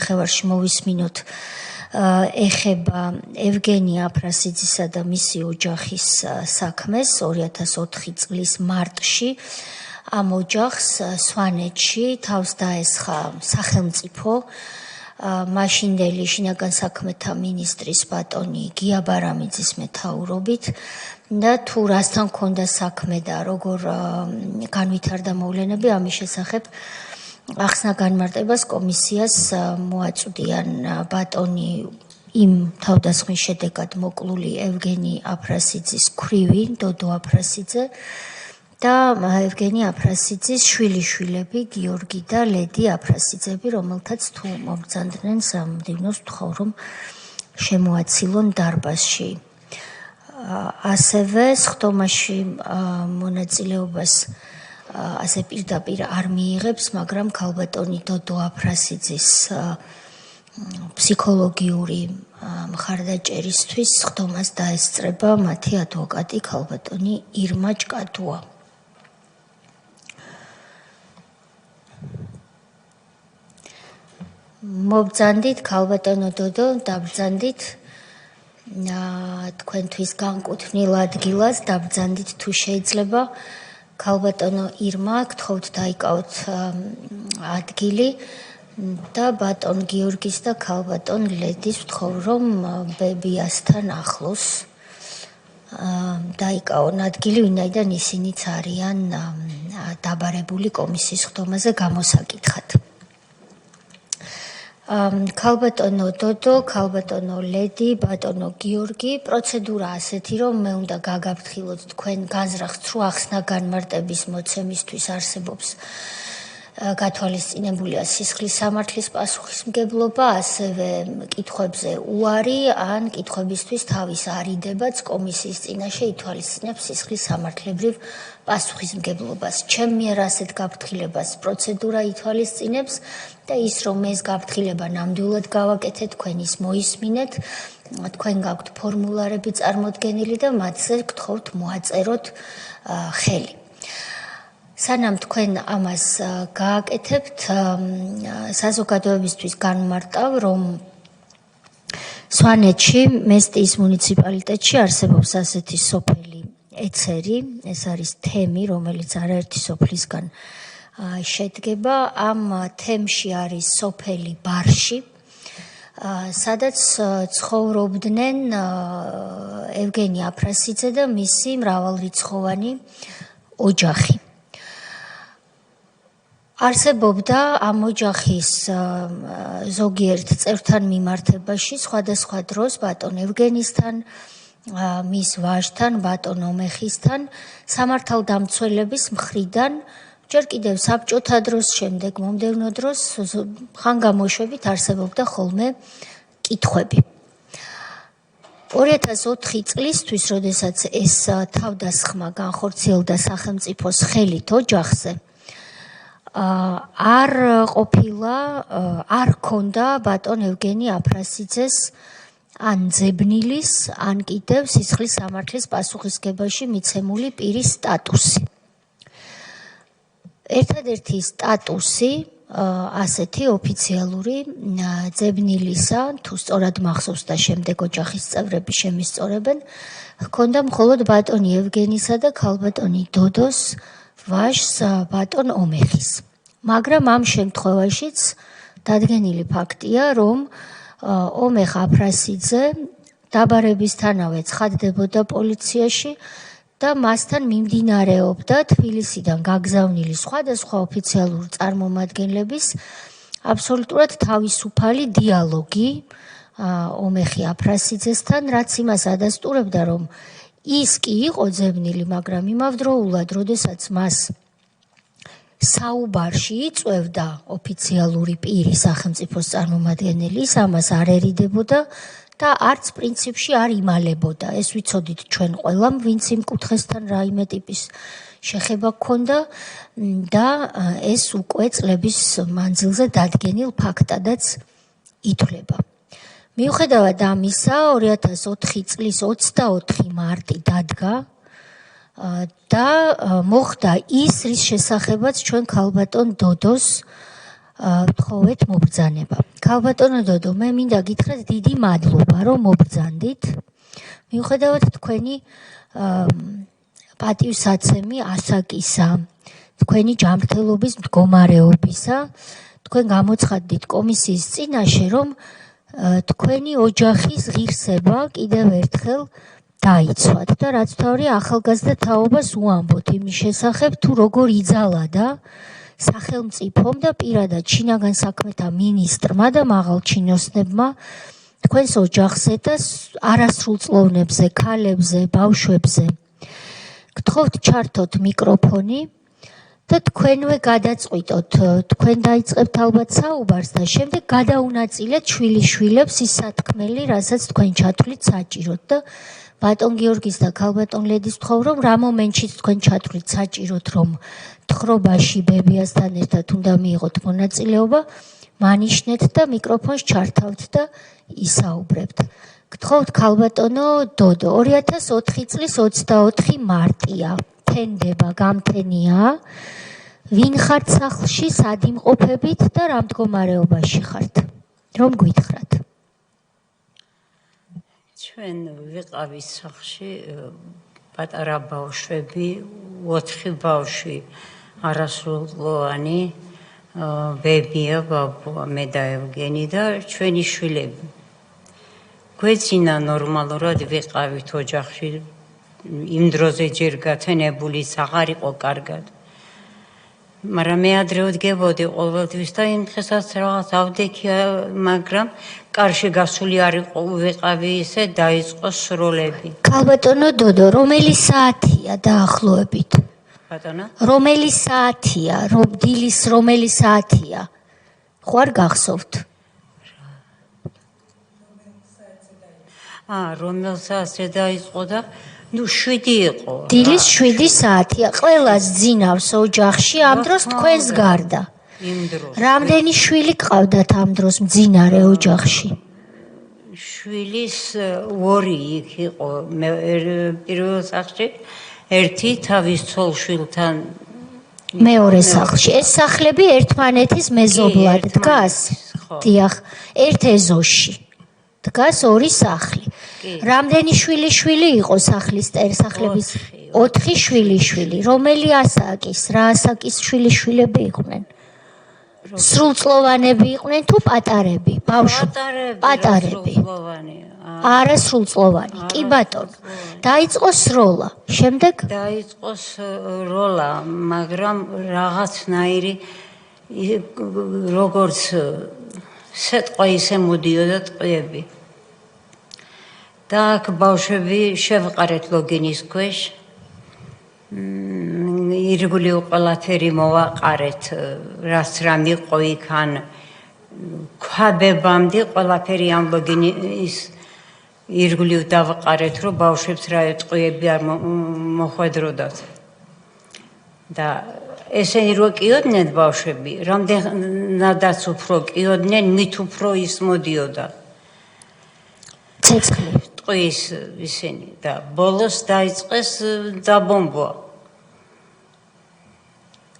ნახევარში მოვისმინოთ ეხება ევგენი აფრასიძისა და მისი ოჯახის საქმეს 2004 წლის მარტში ამ ოჯახს სვანეთში თავს დაესხა სახელმწიფო მაშინდელი შინაგან საქმეთა მინისტრის ბატონი გია ბარამიძის მეთაურობით და თუ რასთან ქონდა საქმე და როგორ განვითარდა მოვლენები ამის შესახებ ახსნა განმარტებას კომისიას მოაწვდიან ბატონი იმ თავდასხმის შედეგად მოკლული ევგენი აფრასიძის ქვრივი დოდო აფრასიძე და ევგენი აფრასიძის შვილიშვილები გიორგი და ლედი აფრასიძები, რომელთაც თუ მომბრძანდნენ სამდივნოს ვთხოვ, რომ შემოაცილონ დარბაზში. ასევე სხდომაში მონაწილეობას ასე პირდაპირ არ მიიღებს, მაგრამ ქალბატონი დოდო აფრასიძის ფსიქოლოგიური მხარდაჭერისთვის სხდომას დაესწრება მათი ადვოკატი ქალბატონი ირმა ჭკადუა. მობრძანდით ქალბატონო დოდო, დაბრძანდით თქვენთვის განკუთვნილ ადგილას, დაბრძანდით თუ შეიძლება ქალბატონო ირმა, გთხოვთ დაიკავოთ ადგილი და ბატონ გიორგის და ქალბატონ ლედის ვთხოვ, რომ ბებიასთან ახლოს დაიკავონ ადგილი, ვინაიდან ისინიც არიან დაბარებული კომისიის სხდომაზე გამოსაკითხად. ქალბატონო დოდო, ქალბატონო ლედი, ბატონო გიორგი, პროცედურა ასეთი, რომ მე უნდა გაგაფრთხილოთ თქვენ განზრახთ, რომ ახსნა განმარტების მოცემისთვის არსებობს გათვალისწინებულია სისხლის სამართლის პასუხისმგებლობა, ასევე კითხვებზე უარი ან კითხვებისთვის თავის არიდებაც კომისიის წინაშე ითვალისწინებს სისხლის სამართლებრივ პასუხისმგებლობას. ჩემ მიერ ასეთ გაფრთხილებას პროცედურა ითვალისწინებს და ის რომ ეს გაფრთხილება ნამდვილად გავაკეთეთ, თქვენ ის მოისმინეთ, თქვენ გაქვთ ფორმულარები წარმოდგენილი და მათზე გთხოვთ მოაწეროთ ხელი. სანამ თქვენ ამას გააკეთებთ, საზოგადოებისთვის განმარტავ, რომ სვანეთში, მესტიის მუნიციპალიტეტში არსებობს ასეთი სოფელი ეცერი, ეს არის თემი, რომელიც არაერთი სოფლისგან შედგება. ამ თემში არის სოფელი ბარში, სადაც ცხოვრობდნენ ევგენი აფრასიძე და მისი მრავალრიცხოვანი ოჯახი. არსებობდა ამ ოჯახის ზოგიერთ წევრთან მიმართებაში სხვადასხვა დროს ბატონ ევრგენისთან, მის ვაჟთან, ბატონ ომეხისთან სამართალდამცველების მხრიდან ჯერ კიდევ საბჭოთა დროს, შემდეგ მომდევნო დროს ხანგამოშვებით არსებობდა ხოლმე კითხვები. 2004 წლისთვის, როდესაც ეს თავდასხმა განხორციელდა სახელმწიფოს ხელით ოჯახზე, არ ქონდა ბატონ ევგენი აფრასიძეს ან ძებნილის, ან კიდევ სისხლის სამართლის პასუხისმგებაში მიცემული პირის სტატუსი. ერთადერთი სტატუსი ასეთი ოფიციალური ძებნილისა, თუ სწორად მახსოვს და შემდეგ ოჯახის წევრები შემისწორებენ, ჰქონდა მხოლოდ ბატონი ევრგენისა და ქალბატონი დოდოს ვაჟს ბატონ ომეხის. მაგრამ ამ შემთხვევაშიც დადგენილი ფაქტია, რომ ომეხ აფრასიძე დაბარებისთანავე ცხადდებოდა პოლიციაში და მასთან მიმდინარეობდა თბილისიდან გაგზავნილი სხვადასხვა ოფიციალური წარმომადგენლების აბსოლუტურად თავისუფალი დიალოგი ომეხი აფრასიძესთან, რაც იმას ადასტურებდა, რომ ის კი იყო ძებნილი, მაგრამ იმავდროულად, როდესაც მას საუბარში იწვევდა ოფიციალური პირი სახელმწიფოს წარმომადგენელი, ის ამას არ ერიდებოდა და არც პრინციპში არ იმალებოდა. ეს ვიცოდით ჩვენ ყველამ, ვინც იმ კუთხესთან რაიმე ტიპის შეხება ჰქონდა და ეს უკვე წლების მანძილზე დადგენილ ფაქტადაც ითვლება. მიუხედავად ამისა, 2004 წლის 24 მარტი დადგა და მოხდა ის, რის შესახებაც ჩვენ ქალბატონ დოდოს ვთხოვეთ მობრძანება. ქალბატონო დოდო, მე მინდა გითხრათ დიდი მადლობა, რომ მობრძანდით. მიუხედავად თქვენი პატივსაცემი ასაკისა, თქვენი ჯანმრთელობის მდგომარეობისა, თქვენ გამოცხადდით კომისიის წინაშე, რომ თქვენი ოჯახის ღირსება კიდევ ერთხელ დაიცვათ და რაც თავი ახალგაზრდა თაობას უამბოთ იმის შესახებ, თუ როგორ იძალა სახელმწიფომ და პირადად შინაგან საქმეთა მინისტრმა და მაღალჩინოსნებმა თქვენს ოჯახზე და არასრულწლოვნებზე, ქალებზე, ბავშვებზე. გთხოვთ ჩართოთ მიკროფონი და თქვენვე გადაწყვიტოთ, თქვენ დაიწყებთ ალბათ საუბარს და შემდეგ გადაუნაწილეთ შვილიშვილებს ის სათქმელი, რასაც თქვენ ჩათვლით საჭიროთ და ბატონ გიორგის და ქალბატონ ლედის ვთხოვ, რომ რა მომენტშიც თქვენ ჩათვლით საჭიროთ, რომ თხრობაში ბებიასთან ერთად უნდა მიიღოთ მონაწილეობა, მანიშნეთ და მიკროფონს ჩართავთ და ისაუბრებთ. გთხოვთ ქალბატონო დოდო, 2004 წლის 24 მარტია, თენდება, გამთენია. ვინ ხართ სახლში, სად იმყოფებით და რა მდგომარეობაში ხართ? რომ გვითხრათ. ჩვენ ვიყავით სახლში პატარა ბავშვები, 4 ბავშვი არასრულწლოვანი, ბებია, ბაბუა, მე და ევგენი და ჩვენი შვილები. გვეცინა ნორმალურად ვიყავით ოჯახში, იმ დროზე ჯერ გათენებულიც აღარ იყო კარგად. მაგრამ მე ადრე ვდგებოდი ყოველთვის და იმ დღესაც რაღაც ავდექია, მაგრამ კარში გასული არ ვიყავი ისე დაიწყო სროლები. ქალბატონო დოდო, რომელი საათია დაახლოებით? ბატონო? რომელი საათია, დილის რომელი საათია? ხო არ გახსოვთ? რომელ საათზე დაიწყო და 7 იყო. დილის 7 საათია. ყველას ძინავს ოჯახში ამ დროს თქვენს გარდა. იმ დროს. რამდენი შვილი გყავდათ ამ დროს მძინარე ოჯახში? შვილის 2 იქ იყო. მე პირველ სახლში ერთი თავის ცოლ-შვილთან მეორე სახლში. ეს სახლები ერთმანეთის მეზობლად დგას? დიახ, ერთ ეზოში. დგას 2 სახლი. რამდენი შვილიშვილი იყო სახლების 4 შვილიშვილი. რომელი ასაკის, რა ასაკის შვილიშვილები იყვნენ? სრულწლოვანები იყვნენ თუ პატარები? პატარები. არასრულწლოვანი. კი ბატონო. დაიწყო სროლა. შემდეგ დაიწყო სროლა, მაგრამ რაღაცნაირი როგორც სეტყვა ისე მოდიოდა ტყვიები. და აქ ბავშვები შევყარეთ ლოგინის ქვეშ. ირგვლივ ყველაფერი მოვაყარეთ, რაც რამ იყო იქ ან ქვაბებამდე ყველაფერი ამ ლოგინის ირგვლივ დავყარეთ, რომ ბავშვებს რა ტყვიები არ მოხვედროდათ. და ესენი რო კიოდნენ ბავშვები, რამდენადაც უფრო კიოდნენ, მით უფრო ის მოდიოდა. ცეცხლი. ტყვის ისინი და ბოლოს დაიწყეს დაბომბვა.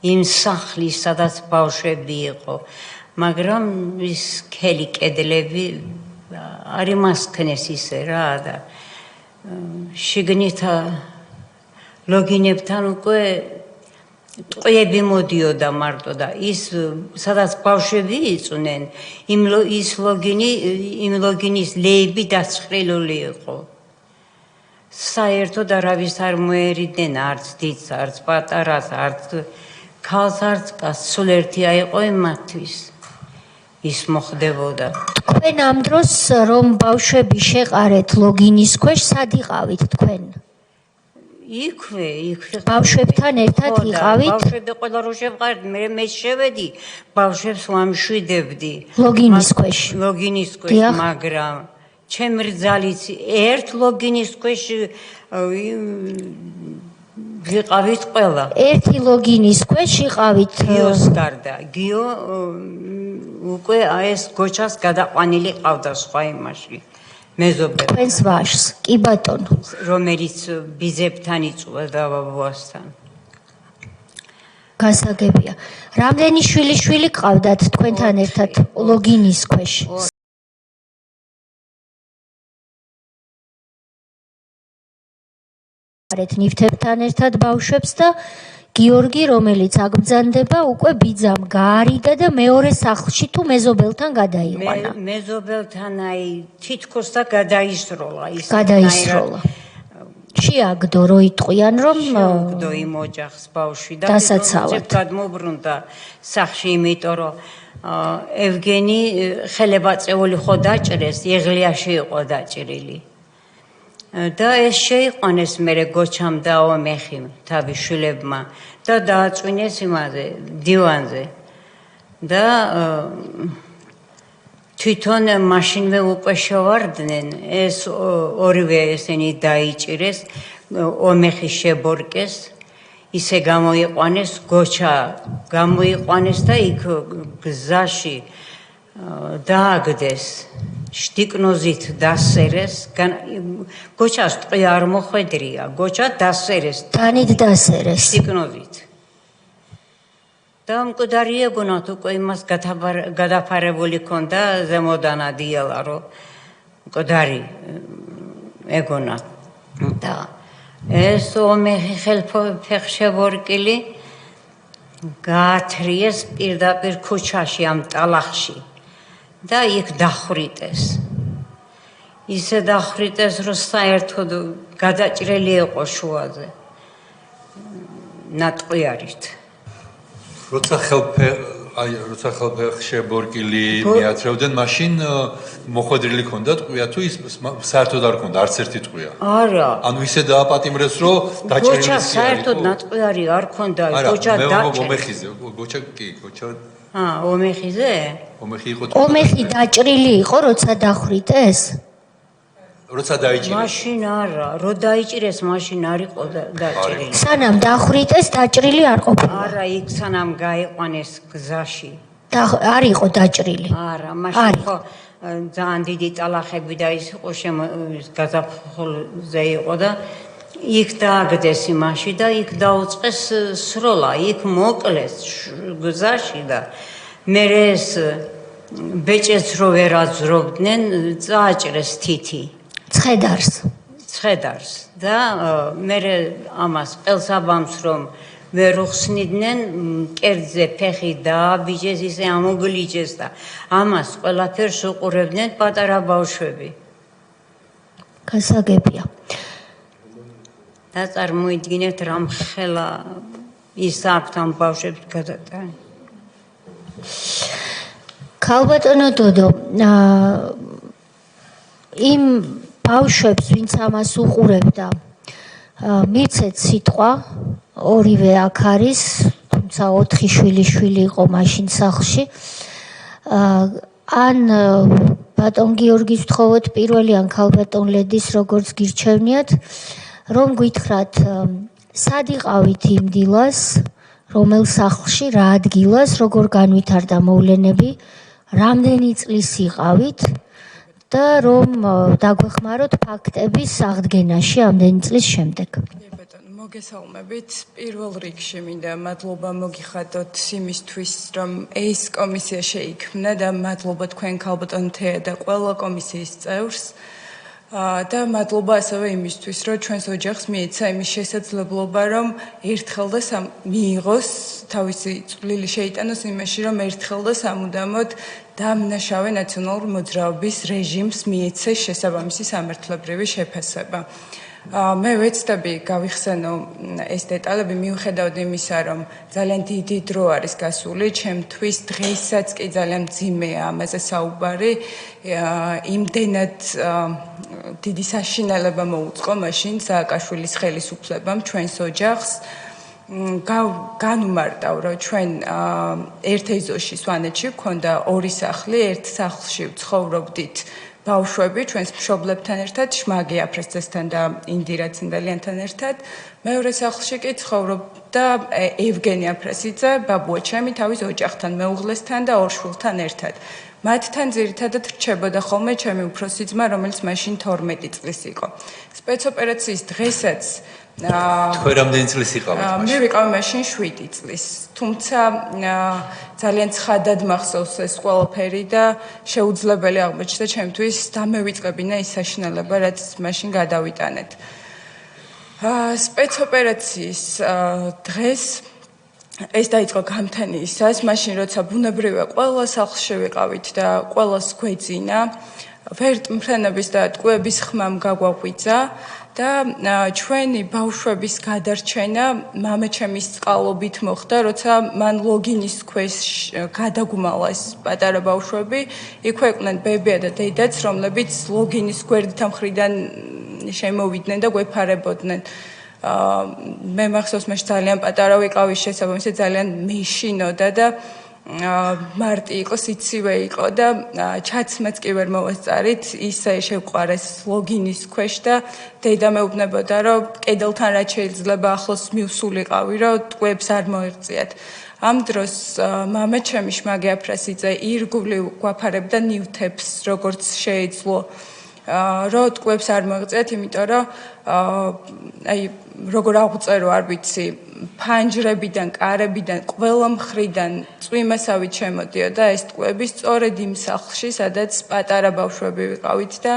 იმ სახლის, სადაც ბავშვები იყო, მაგრამ ის ქელი კედლები არ იმასქნეს ისე რა და შიგნით ლოგინებთან უკვე ტყვიები მოდიოდა მარტო და ის სადაც ბავშვები იწვნენ, იმ ლოგინის ლეიბი დაცხრილული იყო. საერთოდ არავის არ მოერიდნენ არც დიდს, არც პატარას, არც ქალს, არც კაცს, სულ ერთია იყო იმათთვის. ის მოხდებოდა. თქვენ ამ დროს რომ ბავშვები შეყარეთ ლოგინის ქვეშ, სად იყავით თქვენ? იქვე ბავშვებთან ერთად იყავით? ბავშვები ყველა რო შევყარეთ, მე შევედი, ბავშვებს ვამშვიდებდი. ლოგინის ქვეშ. ლოგინის ქვეშ, მაგრამ ჩემი რძალიც ერთ ლოგინის ქვეშ ვიყავით ყველა. ერთი ლოგინის ქვეშ იყავით. გიოს გარდა. გიო უკვე ეს გოჩას გადაყვანილი ყავდა სხვა იმაში. მეზობლად. თქვენს ვაჟს, კი ბატონო. რომელიც ბიძებთან იწვევდა ბაბუასთან. გასაგებია. რამდენი შვილი გყავდათ თქვენთან ერთად ლოგინის ქვეშ? ნივთებთან ერთად ბავშვებს და გიორგი, რომელიც აგბრძანდება, უკვე ბიძამ გაარიდა და მეორე სახლში თუ მეზობელთან გადაიყვანა. მეზობელთან აი თითქოს და გადაისროლა ის. გადაისროლა. შეაგდო რო იტყვიან რომ შეაგდო იმ ოჯახს ბავშვი და დასაცავად გადმოbrunდა სახში, იმიტომ რომ ევგენი ხელებაწეული ხო დაჭრეს, იღლიაში იყო დაჭრილი. და ეს შეიყვანეს მერე გოჩამ და ომეხიმ თავის შვილებმა და დააწვინეს იმაზე დივანზე და თვითონ მაშინვე უკვე შევარდნენ ეს ორივე ესენი დაიჭირეს ომეხი შებორკეს ისე გამოიყვანეს გოჩა გამოიყვანეს და იქ გზაში დააგდეს შტიკნოზით დასერეს გოჩას ტყვია არ მოხვედრია გოჩა დასერეს თანით დასერეს შტიკნოზით და მკვდარი ეგონათ უკვე იმას გადაფარებული ქონდა ზემოდან ადიელა რომ მკვდარი ეგონათ და ეს ომეხი ხელფეხშებორკილი გაათრიეს პირდაპირ ქუჩაში ამ ტალახში და იქ დახვრიტეს. ისე დახვრიტეს, რომ საერთოდ გადაჭრილი იყო შუაზე. ნატყვიარით. როცა ხელფეხშებორკილი მიაწევდნენ, მაშინ მოხვედრილი ქონდა ტყვია თუ ის საერთოდ არ ქონდა, არც ერთი ტყვია. არა. ანუ ისე დააპატიმრეს, რომ დაჭრილი გოჩა საერთოდ ნატყვიარი არ ქონდა, გოჩა დაჭრილი. ომეხიზე, გოჩა კი, გოჩა ომეხიზე? ომეხი დაჭრილი იყო, როცა დახვრიტეს? როცა დაიჭირეს. მაშინ არა, რო დაიჭირეს, მაშინ არ იყო დაჭრილი. სანამ დახვრიტეს, დაჭრილი არ ყოფილა. არა, იქ სანამ გაიყვანეს გზაში. არ იყო დაჭრილი. არა, მაშინ ხო ძალიან დიდი ტალახები და ის იყო გაზაფხულზე იყო და იქ დააგდეს იმაში და იქ დაუწყეს სროლა, იქ მოკლეს გზაში და მერე ეს ბეჭედს რო ვერ აძრობდნენ, წააჭრეს თითი. ცხედარს და მერე ამას ყელსაბამს რომ ვერ უხსნიდნენ, კერძზე ფეხი დააბიჯეს, ისე ამოგლიჯეს და ამას ყველაფერს უყურებდნენ პატარა ბავშვები. გასაგებია. და წარმოიდგინეთ რამხელა ის აქვთ ამ ბავშვებს გადატანა. ქალბატონო დოდო, იმ ბავშვებს, ვინც ამას უყურებდა, მიცეთ სიტყვა, ორივე აქ არის, თუმცა 4 შვილი იყო მაშინ სახლში. ან ბატონ გიორგის ვთხოვოთ პირველი, ან ქალბატონ ლედის, როგორც გირჩევნიათ, რომ გითხრათ, სად იყავით იმ დილას, რომელ სახლში, რა ადგილას, როგორ განვითარდა მოვლენები, რამდენი წლის იყავით და რომ დაგვეხმაროთ ფაქტების აღდგენაში ამდენი წლის შემდეგ. მოგესალმებით. პირველ რიგში მინდა მადლობა მოგიხადოთ იმისთვის, რომ ეს კომისია შეიქმნა და მადლობა თქვენ ქალბატონ თეა და ყველა კომისიის წევრს. და მადლობა ასევე იმისთვის, რომ ჩვენს ოჯახს მიეცა იმის შესაძლებლობა, რომ ერთხელ და მიიღოს თავისი წვლილი შეიტანოს იმაში, რომ ერთხელ და სამუდამოდ დამნაშავე ნაციონალური მოძრაობის რეჟიმს მიეცეს შესაბამისი სამართლებრივი შეფასება. მე ვეცდები გავიხსენო ეს დეტალები მიუხედავად იმისა, რომ ძალიან დიდი დრო არის გასული, ჩემთვის დღესაც კი ძალიან მძიმეა ამაზე საუბარი. იმდენად დიდი საშინელება მოუწყო მაშინ სააკაშვილის ხელისუფლებამ ჩვენს ოჯახს. განუმარტავ, რომ ჩვენ ერთ ეზოში სვანეთში გვქონდა 2 სახლი, ერთ სახლში ვცხოვრობდით ბავშვები ჩვენს მშობლებთან ერთად, შმაგი აფრესძესთან და ინდირა ცინდალიანთან ერთად. მეორე სახლში კი ცხოვრობდა ევგენი აფრესიძე, ბაბუა ჩემი თავის ოჯახთან, მეუღლესთან და 2 შვილთან ერთად. მათთან ძირითადად რჩებოდა ხოლმე ჩემი უფროსი ძმა, რომელიც მაშინ 12 წლის იყო. სპეცოპერაციის დღესაც თქვენ რამდენი წლის იყავით მაშინ? მე ვიყავი მაშინ 7 წლის. თუმცა ძალიან ცხადად მახსოვს ეს ყველაფერი და შეუძლებელი აღმოჩნდა ჩემთვის დამევიწყებინა ის საშინელება, რაც მაშინ გადავიტანეთ. სპეცოპერაციის დღეს ეს დაიწყო გამთენიისას, მაშინ როცა ბუნებრივია ყველა სახლში ვიყავით და ყველას გვეძინა, ვერტმფრენების და ტყუების ხმამ გაგვაღვიძა და ჩვენი ბავშვების გადარჩენა მამაჩემის წყალობით მოხდა, როცა მან ლოგინის ქვეშ გადაგუმალა ეს პატარა ბავშვები, იქვე იყვნენ ბებია და დედაც, რომლებიც ლოგინის გვერდით მხრიდან შემოვიდნენ და გვეფარებოდნენ. მე მახსოვს მაშინ ძალიან პატარა ვიყავი, შესაბამისად ძალიან მეშინოდა და მარტი იყო, სიცივე იყო და ჩაცმაც კი ვერ მოვასწარით, ისე შევყარეს ლოგინის ქვეშ და დედა მეუბნებოდა, რომ კედელთან რაც შეიძლება ახლოს მივსულიყავი, რომ ტყუებს არ მოეღწიათ. ამ დროს მამაჩემი შმაგე აფრასიძე ირგვლივ გვაფარებდა ნივთებს, როგორც შეეძლო. რო ტყუებს არ მოეღწიათ, იმიტომ რომ აი როგორ აღვწერო არ ვიცი, ფანჯრებიდან, კარებიდან, ყველა მხრიდან წვიმასავით შემოდიოდა ეს ტყუები სწორედ იმ სახლში, სადაც პატარა ბავშვები ვიყავით და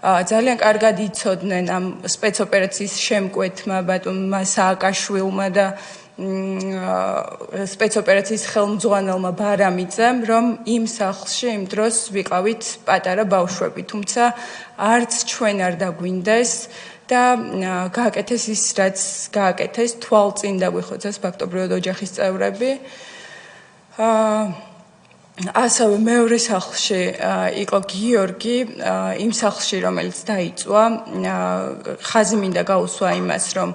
ძალიან კარგად იცოდნენ ამ სპეცოპერაციის შემკვეთმა ბატონმა სააკაშვილმა და სპეცოპერაციის ხელმძღვანელმა ბარამიძემ, რომ იმ სახლში იმ დროს ვიყავით პატარა ბავშვები, თუმცა არც ჩვენ არ დაგვინდეს და გააკეთეს ის, რაც გააკეთეს, თვალწინ დაგვიხოცეს ფაქტობრივად ოჯახის წევრები. ასევე მეორე სახლში იყო გიორგი, იმ სახლში, რომელიც დაიწვა, ხაზი მინდა გაუსვა იმას, რომ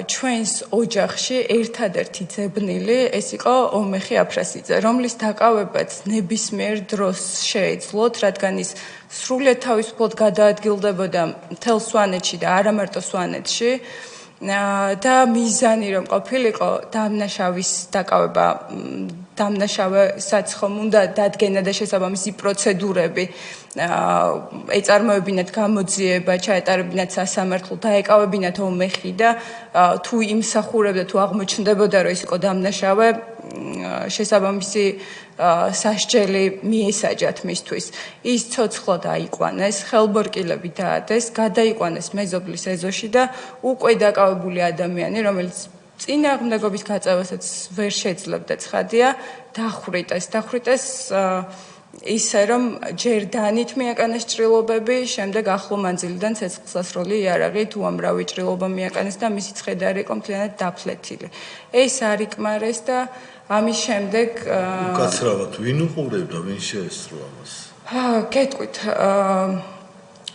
ჩვენს ოჯახში ერთადერთი ძებნილი ეს იყო ომეხი აფრასიძე, რომლის დაკავებაც ნებისმიერ დროს შეეძლოთ, რადგან ის სრულიად თავისუფლად გადაადგილდებოდა მთელ სვანეთში და არა მარტო სვანეთში და მიზანი რომ ყოფილიყო დამნაშავის დაკავება, დამნაშავესაც ხომ უნდა დადგენა და შესაბამისი პროცედურები ეწარმოებინათ გამოძიება, ჩაეტარებინათ სასამართლო, დაეკავებინათ ომეხი და თუ იმსახურებდა, თუ აღმოჩნდებოდა, რომ ის იყო დამნაშავე, შესაბამისი სასჯელი მიესაჯათ მისთვის. ის ცოცხლად აიყვანეს, ხელბორკილები დაადეს, გადაიყვანეს მეზობლის ეზოში და უკვე დაკავებული ადამიანი, რომელიც წინააღმდეგობის გაწევასაც ვერ შეძლებდა ცხადია, დახვრიტეს ისე რომ ჯერ დანით მიაკანეს ჭრილობები, შემდეგ ახლო მანძილიდან ცეცხლსასროლი იარაღით უამრავი ჭრილობა მიაკანეს და მისი ცხედარი იყო მთლიანად დაფლეთილი. ეს არ იკმარეს და ამის შემდეგ უკაცრავად ვინ უყურებდა, ვინ შეესწრო ამას? გეტყვით,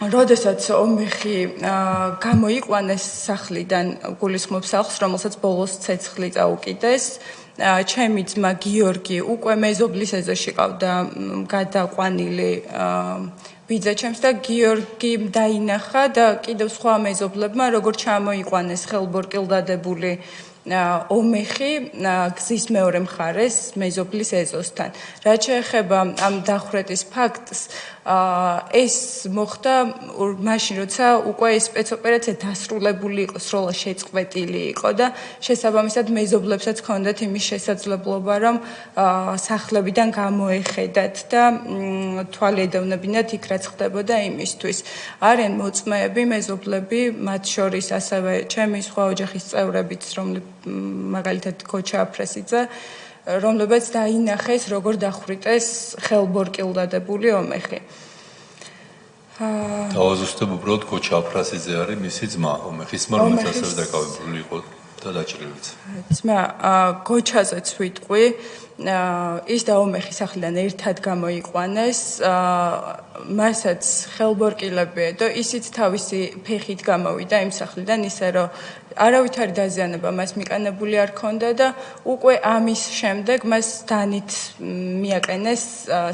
როდესაც ომეხი გამოიყვანეს სახლიდან, გულისხმობ სახლს, რომელსაც ბოლოს ცეცხლი წაუკიდეს, ჩემი ძმა გიორგი უკვე მეზობლის ეზოში ყავდა გადაყვანილი ბიძაჩემს და გიორგი დაინახა და კიდევ სხვა მეზობლებმა როგორ ჩამოიყვანეს ხელბორკილდადებული ომეხი გზის მეორე მხარეს მეზობლის ეზოსთან. რაც შეეხება ამ დახვრეტის ფაქტს, ეს მოხდა მაშინ, როცა უკვე ეს სპეცოპერაცია დასრულებული იყო, სროლა შეწყვეტილი იყო და შესაბამისად მეზობლებსაც ჰქონდათ იმის შესაძლებლობა, რომ სახლებიდან გამოეხედათ და თვალი ედევნებინათ იქ რაც ხდებოდა იმისთვის. არიან მოწმეები, მეზობლები, მათ შორის ასევე ჩემი სხვა ოჯახის წევრებიც, მაგალითად ქოჩა აფრასიძე, რომლებიც დაინახეს, როგორ დახვრიტეს ხელბორკილდადებული ომეხი. დავაზუსტებ უბრალოდ ქოჩა აფრასიძე არის მისი ძმა, ომეხის ძმა, რომელიც ასევე დაკავებული იყო და დაჭრილიც. ძმა, ქოჩაზეც ვიტყვი, ის და ომეხი სახლიდან ერთად გამოიყვანეს, მასაც ხელბორკილები ედო, ისიც თავისი ფეხით გამოვიდა იმ სახლიდან, ისე რომ არავითარი დაზიანება მას მიყენებული არ ჰქონდა და უკვე ამის შემდეგ მას დანით მიაკენეს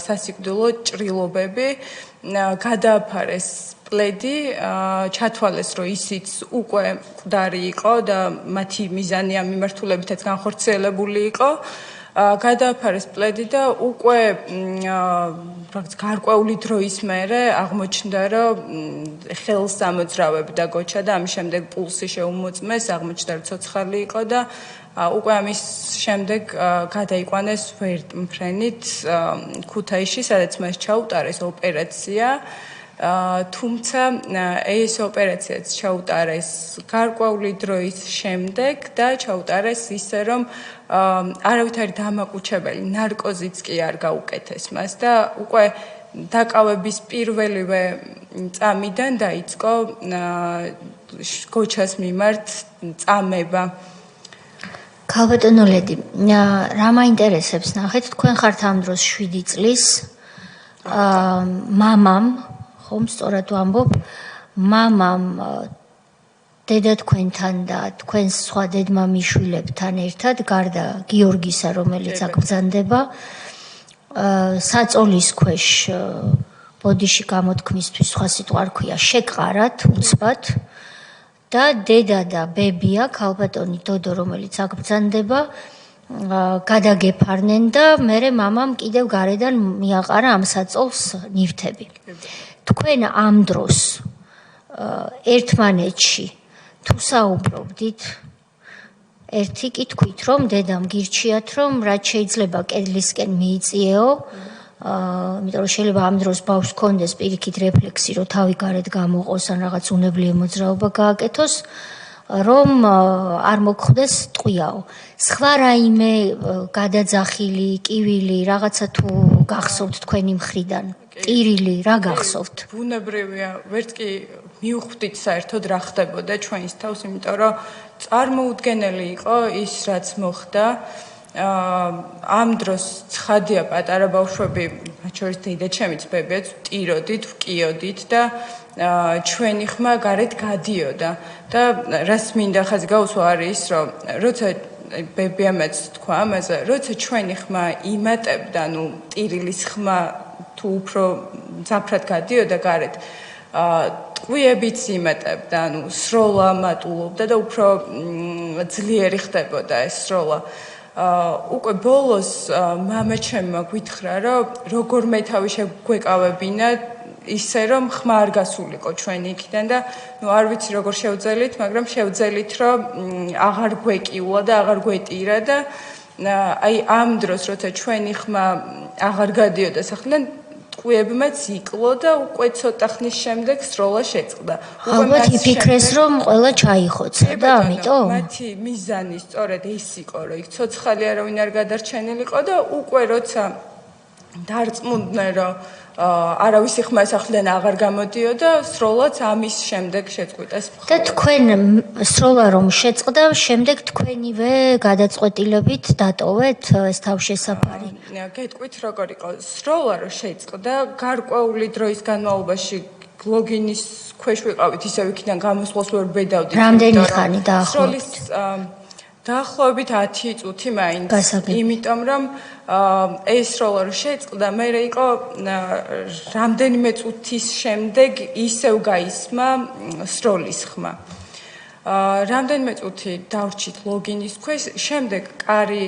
სასიკვდილო ჭრილობები, გადააფარეს პლედი, ჩათვალეს, რომ ისიც უკვე მკვდარი იყო და მათი მიზანი ამ მიმართულებითაც განხორციელებული იყო. გადააფარეს პლედი და უკვე რაღაც გარკვეული დროის მერე აღმოჩნდა, რომ ხელს ამოძრავები და გოჩა და ამის შემდეგ პულსი შეუმოწმეს, აღმოჩნდა, რომ ცოცხალი იყო და უკვე ამის შემდეგ გადაიყვანეს ვერტმფრენით ქუთაისში, სადაც მას ჩაუტარეს ოპერაცია. თუმცა ეს ოპერაციაც ჩაუტარეს გარკვეული დროის შემდეგ და ჩაუტარეს ისე, რომ არავითარი დამაკუჩებელი ნარკოზიც კი არ გაუკეთეს მას და უკვე დაკავების პირველივე წამიდან დაიწყო გოჩას მიმართ წამება. ქალბატონო ლედი, რა მაინტერესებს ნახეთ, თქვენ ხართ ამ დროს 7 წლის მამამ, ხომ სწორად ვამბობ, მამამ დედა თქვენთან და თქვენს სხვა დედმამიშვილებთან ერთად, გარდა გიორგისა, რომელიც აგბრძანდება, საწოლის ქვეშ ბოდიში გამოთქმისთვის სხვა სიტყვა არ ქვია, შეყარათ უცბად და დედა და ბებია, ქალბატონი დოდო, რომელიც აგბრძანდება, გადაგეფარნენ და მერე მამამ კიდევ გარედან მიაყარა ამ საწოლს ნივთები. თქვენ ამ დროს ერთმანეთში თუ საუბრობდით, ერთი კითხვით, რომ დედამ გირჩიათ, რომ რაც შეიძლება კედლისკენ მიიწიეო, იმიტომ რომ შეიძლება ამ დროს ბავშვს ჰქონდეს პირიქით რეფლექსი, რომ თავი გარეთ გამოყოს ან რაღაც უნებლიე მოძრაობა გააკეთოს, რომ არ მოგხვდეს ტყვიაო. სხვა რაიმე გადაძახილი, კივილი, რაღაცა თუ გახსოვთ თქვენი მხრიდან? ტირილი, რა გახსოვთ? ბუნებრივია, ვერც კი მივხვდით საერთოდ რა ხდებოდა ჩვენს თავს, იმიტომ რომ წარმოუდგენელი იყო ის, რაც მოხდა. ამ დროს ცხადია პატარა ბავშვები, მათ შორის დედაჩემიც ბებიაც ვტიროდით, ვკიოდით და ჩვენი ხმა გარეთ გადიოდა. და რას მინდა ხაზი გაუსვა არის ის, რომ როცა ბებიამაც თქვა ამაზე, როცა ჩვენი ხმა იმატებდა, ნუ ტირილის ხმა თუ უფრო ძაფრად გადიოდა გარეთ, ტყვიებიც იმატებდა, ანუ სროლა მატულობდა და უფრო ძლიერი ხდებოდა ეს სროლა. უკვე ბოლოს მამაჩემმა გვითხრა, რომ როგორმე თავი შეგვეკავებინა ისე, რომ ხმა არ გასულიყო ჩვენი იქიდან და ნუ არ ვიცი როგორ შევძელით, მაგრამ შევძელით, რომ აღარ გვეკიულა და აღარ გვეტირა და აი ამ დროს, როცა ჩვენი ხმა აღარ გადიოდა სახლიდან, ტყვიებმაც იკლო და უკვე ცოტა ხნის შემდეგ სროლა შეწყდა. ალბათ იფიქრეს, რომ ყველა ჩაიხოცა და ამიტომ მათი მიზანი სწორედ ეს იყო, რომ იქ ცოცხალი არავინ არ გადარჩენილიყო და უკვე როცა დარწმუნდნენ, რომ არავისი ხმა სახლიდან აღარ გამოდიოდა, სროლაც ამის შემდეგ შეწყვიტეს. და თქვენ სროლა რომ შეწყდა, შემდეგ თქვენივე გადაწყვეტილებით დატოვეთ ეს თავშესაფარი? გეტყვით როგორ იყო. სროლა რომ შეწყდა, გარკვეული დროის განმავლობაში ლოგინის ქვეშ ვიყავით, ისევ იქიდან გამოსვლას ვერ ბედავდით. რამდენი ხანი დაახლოებით? დაახლოებით 10 წუთი მაინც. იმიტომ რომ ეს სროლა რომ შეწყდა, მე იყო რამდენიმე წუთის შემდეგ ისევ გაისმა სროლის ხმა. რამდენიმე წუთი დავრჩით ლოგინის ქვეშ, შემდეგ კარი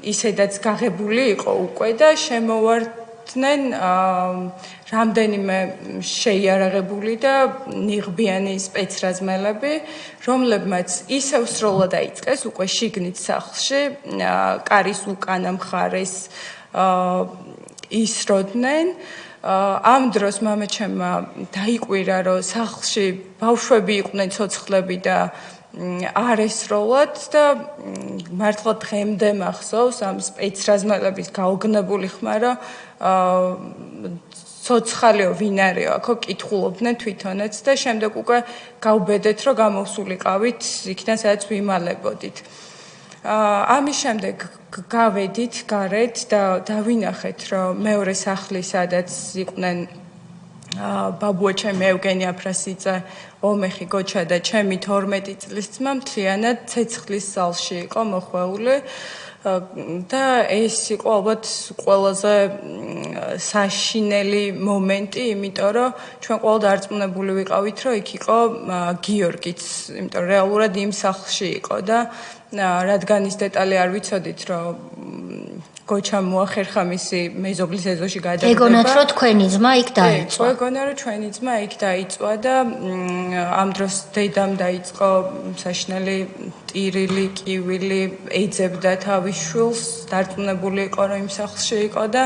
ისედაც გაღებული იყო უკვე და შემოვარდნენ რამდენიმე შეიარაღებული და ნიღბიანი სპეცრაზმელები, რომლებმაც ისევ სროლა დაიწყეს უკვე შიგნით სახლში, კარის უკანა მხარეს ისროდნენ. ამ დროს მამაჩემმა დაიკვირა, რომ სახლში ბავშვები იყვნენ ცოცხლები და არ ესროლათ და მართლა დღემდე მახსოვს ამ სპეცრაზმელების გაოგნებული ხმა, რომ ცოცხალიო ვინ არისო, აქო კითხულობდნენ თვითონაც და შემდეგ უკვე გავბედეთ, რომ გამოვსულიყავით იქიდან, სადაც ვიმალებოდით. ამის შემდეგ გავედით გარეთ და დავინახეთ, რომ მეორე სახლი, სადაც იყვნენ ბაბუაჩემი ევგენი აფრასიძე, ომეხი გოჩა და ჩემი 12 წლის ძმა მთლიანად ცეცხლის ზალში იყო მოხვეული. და ეს იყო ალბათ ყველაზე საშინელი მომენტი, იმიტომ რომ ჩვენ ყველა დარწმუნებული ვიყავით, რომ იქ იყო გიორგიც, იმიტომ რომ რეალურად იმ სახლში იყო და რადგან ის დეტალი არ ვიცოდით, რომ გოჩამ მოახერხა მისი მეზობლის ეზოში გადაგდება. ეგონათ რომ თქვენი ძმა იქ დაიწვა. ეგონა რომ ჩვენი ძმა იქ დაიწვა და ამ დროს დედამ დაიწყო საშინელი ტირილი, კივილი, ეძებდა თავის შვილს, დარწმუნებული იყო რომ იმ სახლში იყო და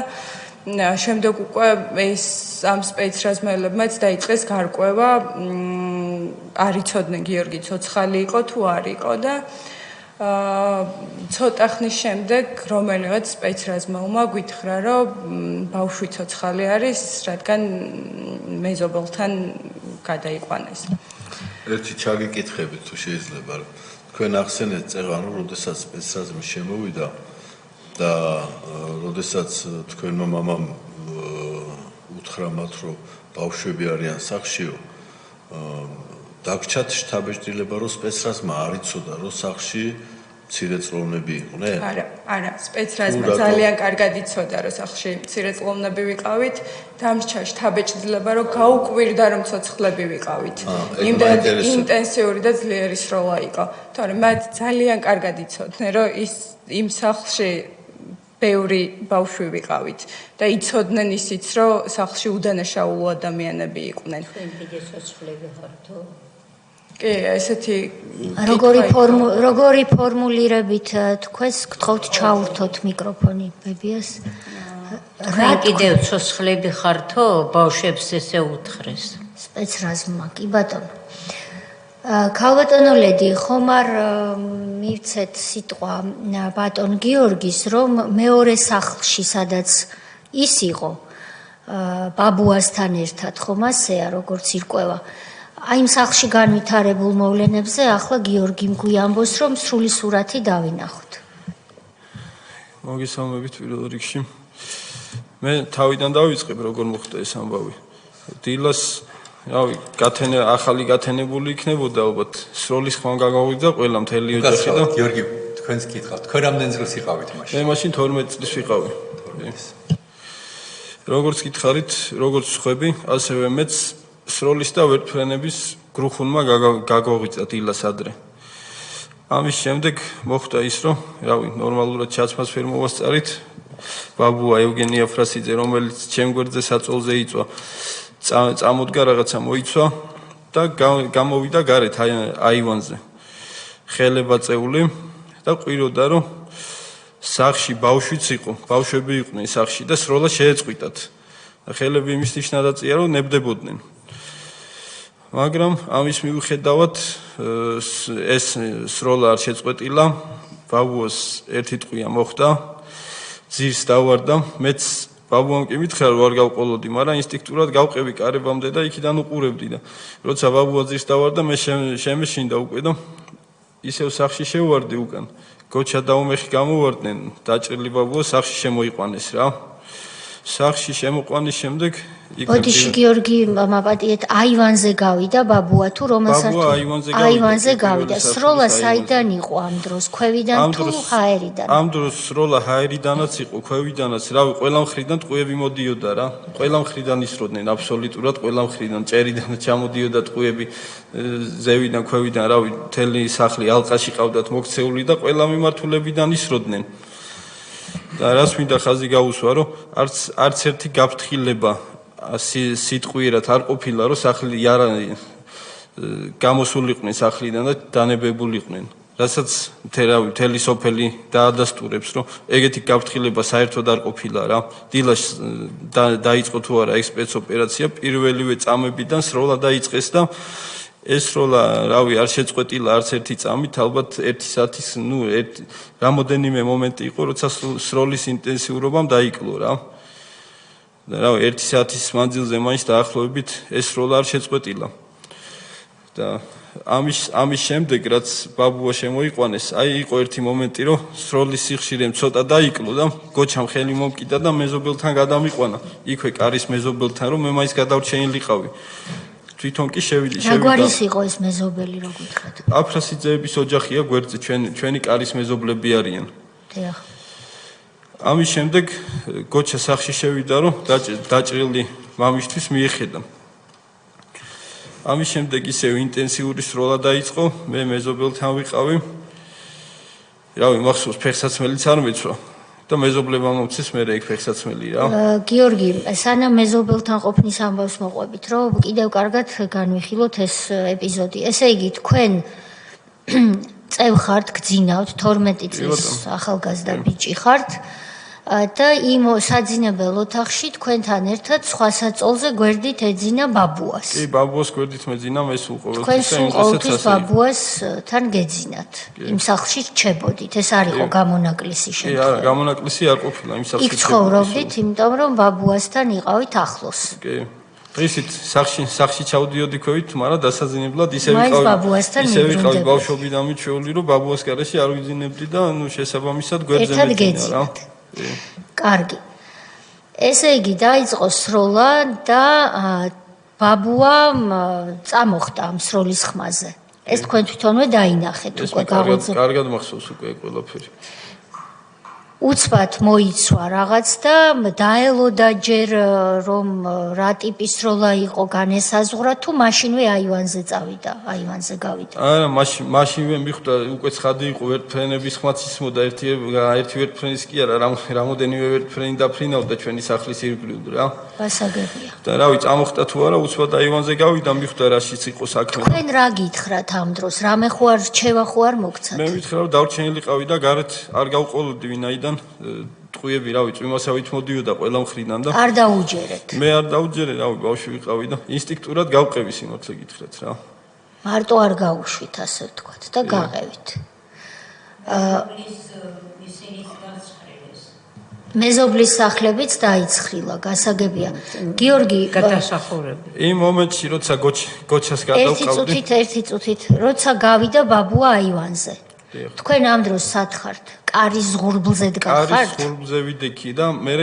შემდეგ უკვე ეს ამ სპეცრაზმელებმაც დაიწყეს გარკვევა, არ იცოდნენ გიორგი ცოცხალი იყო თუ არ იყო და ცოტა ხნის შემდეგ რომელიღაც სპეცრაზმელმა გვითხრა, რომ ბავშვი ცოცხალი არის, რადგან მეზობელთან გადაიყვანეს. ერთი ჩაგიკითხებით თუ შეიძლება, რომ თქვენ ახსენეთ წეღანო, როდესაც სპეცრაზმი შემოვიდა და როდესაც თქვენმა მამამ უთხრა მათ, რომ ბავშვები არიან სახლშიო, დაგჭათ შთაბეჭდილება, რომ სპეცრაზმა არ იცოდა, რომ სახლში მცირეწლოვნები იყვნენ? არა, სპეცრაზმა ძალიან კარგად იცოდა, რომ სახლში მცირეწლოვნები ვიყავით, დამრჩა შთაბეჭდილება, რომ გაუკვირდა, რომ ცოცხლები ვიყავით. იმდენად ინტენსიური და ძლიერი სროლა იყო. თორემ მათ ძალიან კარგად იცოდნენ, რომ იმ სახლში ბევრი ბავშვი ვიყავით და იცოდნენ ისიც, რომ სახლში უდანაშაულო ადამიანები იყვნენ. თქვენ კიდე ცოცხლები ხართ? კი, ესეთი როგორი ფორმულირებით თქვენს გთხოვთ ჩაურთოთ მიკროფონი ბებიას. თქვენ კიდევ ცოცხლები ხართო? ბავშვებს ესე უთხრეს. სპეცრაზმმა, კი ბატონო. ქალბატონო ლედი, ხომ არ მივცეთ სიტყვა ბატონ გიორგის, რომ მეორე სახლში, სადაც ის იყო, ბაბუასთან ერთად, ხომ ასეა, როგორც ირკვევა. აი იმ სახლში განვითარებულ მოვლენებზე ახლა გიორგი მგვიამბოს, რომ სრული სურათი დავინახოთ. მოგესალმებით პირველ რიგში. მე თავიდან დავიწყებ, როგორ მოხდა ეს ამბავი. დილას რავი, ახალი გათენებული იქნებოდა ალბათ. სროლის ხმამ გაგავიდა ყველა მთელი ოჯახი და გიორგი, თქვენს კითხავთ, თქვენ რამდენი წელს იყავით მაშინ? მე მაშინ 12 წლის ვიყავი. როგორც გითხარით, როგორც ხვები, ასევე მეც სროლის და ვერტფრენების გრუხუნმა გაგავიდა დილას ადრე. ამის შემდეგ მოხდა ის, რომ რავი, ნორმალურად ჩაცმას ვერ მოვასწარით. ბაბუა ევგენია ფრასიძე, რომელიც ჩემ გვერდზე საწოლზე იწვა, წამოდგა რაღაცა მოიცვა და გამოვიდა გარეთ აივანზე. ხელება წეული და ყვიროდა, რომ სახლში ბავშვიც იყო, ბავშვები იყვნენ სახლში და სროლა შეეწყვიტათ. ხელები იმის ნიშნად აწია, რომ ნებდებოდნენ. მაგრამ ამის მიუხედავად ეს სროლა არ შეწყვეტილა, ბაბუას ერთი ტყვია მოხდა, ძირს დავარდა, მეც ბაბუამ კი მითხრა, რომ არ გავყოლოდი, მაგრამ ინსტინქტურად გავყევი კარებამდე და იქიდან უყურებდი და როცა ბაბუა ძირს დავარდა, მე შემეშინდა უკვე და ისევ სახლში შევვარდი უკან. გოჩა და უმეხი გამოვარდნენ, დაჭრილი ბაბუა სახლში შემოიყვანეს რა. სახლში შემოყვანის შემდეგ ბოდიში გიორგი მაპატიეთ აივანზე გავიდა ბაბუა თუ რომელსაც აივანზე გავიდა. სროლა საიდან იყო ამ დროს? ქვევიდან თუ ჰაერიდან? ამ დროს სროლა ჰაერიდანაც იყო, ქვევიდანაც, რავი, ყველა მხრიდან ტყუები მოდიოდა რა. ყველა მხრიდან ისროდნენ აბსოლუტურად, ყველა მხრიდან წერიდან ჩამოდიოდა ტყუები, ზევიდან, ქვევიდან, რავი, მთელი სახლი ალყაში ყავდათ მოქცეული და ყველა მიმართულებიდან ისროდნენ. და რას მინდა ხაზი გაუსვა, რომ არც ერთი გაფრთხილება სიტყვიერად არ ყოფილა, რომ სახლი გამოსულიყვნენ სახლიდან და დანებებულიყვნენ. რასაც მთელი სოფელი დაადასტურებს, რომ ეგეთი გაფრთხილება საერთოდ არ ყოფილა რა. დილას დაიწყო თუ არა ეს სპეცოპერაცია, პირველივე წამებიდან სროლა დაიწყეს და ეს სროლა, რავი, არ შეწყვეტილა არც ერთი წამით, ალბათ 1 საათის, რამოდენიმე მომენტი იყო, როცა სროლის ინტენსიურობამ დაიკლო რა. რავი, 1 საათის მანძილზე მაინც დაახლოებით ეს სროლა არ შეწყვეტილა. და ამის შემდეგ, რაც ბაბუა შემოიყვანეს, აი იყო ერთი მომენტი, რომ სროლის სიხშირემ ცოტა დაიკლო და გოჩამ ხელი მომკიდა და მეზობელთან გადამიყვანა. იქვე კარის მეზობელთან, რომ მე მაინც გადავრჩენილიყავი. თვითონ კი შევიდა. რა გვარის იყო ეს მეზობელი, რო გითხრათ? აფრასიძეების ოჯახია გვერდზე, ჩვენი კარის მეზობლები არიან. დიახ. ამის შემდეგ გოჩა სახში შევიდა, რომ დაჭრილი მამისთვის მიეხედა. ამის შემდეგ ისევ ინტენსიური სროლა დაიწყო, მე მეზობელთან ვიყავი. რავი, მახსოვს ფეხსაცმელიც არ მეცვა და მეზობლებმა მომცეს მე ეგ ფეხსაცმელი რა. გიორგი, სანამ მეზობელთან ყოფნის ამბავს მოყვებით, რომ კიდევ კარგად განვიხილოთ ეს ეპიზოდი. ესე იგი, თქვენ წევ ხართ, გძინავთ 12 წლის ახალგაზრდა ბიჭი ხართ და იმ საძინებელ ოთახში თქვენთან ერთად სხვა საწოლზე გვერდით ეძინა ბაბუას. კი, ბაბუას გვერდით მეძინა, მე სულ ყოველთვის თქვენ სულ ყოველთვის ბაბუასთან გეძინათ. იმ სახლში რჩებოდით. ეს არ იყო გამონაკლისი კი, შემთხვევა. არა, გამონაკლისი არ ყოფილა იმ სახლში. იქ ცხოვრობდით, იმიტომ რომ ბაბუასთან იყავით ახლოს. კი. ისიც სახში ჩავდიოდი ქვევით, მაგრამ დასაძინებლად ისე მაინც ბაბუასთან ვიყავი მიბრუნდებოდი. ბავშვობიდან მიჩვეული, რომ ბაბუას გარეშე არ ვიძინებდი და ნუ შესაბამისად გვერდზე ერთად მეძინა რა. გეძინათ. კარგი. ესე იგი დაიწყო სროლა და ბაბუამ წამოხდა ამ სროლის ხმაზე. ეს თქვენ თვითონვე დაინახეთ უკვე გაღვიძე. კარგად მახსოვს უკვე ყველაფერი. უცბად მოიცვა რაღაც და დაელოდა ჯერ რომ რა ტიპის სროლა იყო განესაზღვრა თუ მაშინვე აივანზე წავიდა, აივანზე გავიდა. არა, მაშინვე მიხვდა უკვე ცხადი იყო ვერტფრენების ხმაც ისმოდა ერთი ვერტფრენის კი არა, რამოდენიმე ვერტფრენი დაფრინავდა ჩვენი სახლის ირგვლივ რა. გასაგებია. და რავი, წამოხდა თუ არა, უცბად აივანზე გავიდა, მიხვდა რაშიც იყო საქმე. თქვენ რა გითხრათ ამ დროს? რამე ხო არ რჩევა ხო არ მოგცათ? მე ვიტყრა რომ დარჩენილიყავი და გარეთ არ გავყოლოდი ვინაიდან ტყუები რავი წვიმასავით მოდიოდა ყველა მხრიდან და არ დაუჯერეთ. მე არ დაუჯერე რავი ბავშვი ვიყავი და ინსტინქტურად გავყევი სიმართლე გითხრათ რა. მარტო არ გაუშვით ასე ვთქვათ და გაყევით. მეზობლის სახლებიც დაიცხრილა, გასაგებია. გიორგი, გადასახურები. იმ მომენტში როცა გოჩას გადავყავდი ერთი წუთით, როცა გავიდა ბაბუა აივანზე. თქვენ ამ დროს სად ხართ? კარის ზღურბლზე დგახართ? კარის ზღურბლზე ვიდექი და მე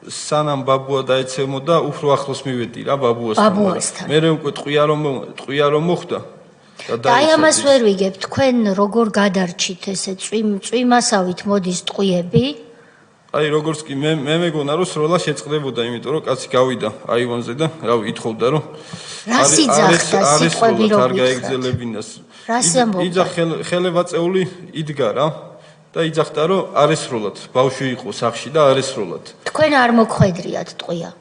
სანამ ბაბუა დაეცემოდა, უფრო ახლოს მივედი რა ბაბუასთან. მე უკვე ტყვია რომ მოხდა. და აი ამას ვერ ვიგებ, თქვენ როგორ გადარჩით ესე წვიმასავით მოდის ტყვიები? აი როგორც კი მე მეგონა რომ სროლა შეწყდებოდა, იმიტომ რომ კაცი გავიდა აივანზე და რავი ითხოვდა რომ რას იძახდა სიტყვები რომ არ გაეგზელებინას. იძახ ხელევაწეული იდგა რა და იძახდა რომ არ ესროლათ, ბავშვი იყო სახში და არ ესროლათ. თქვენ არ მოგხვედრიათ ტყვია?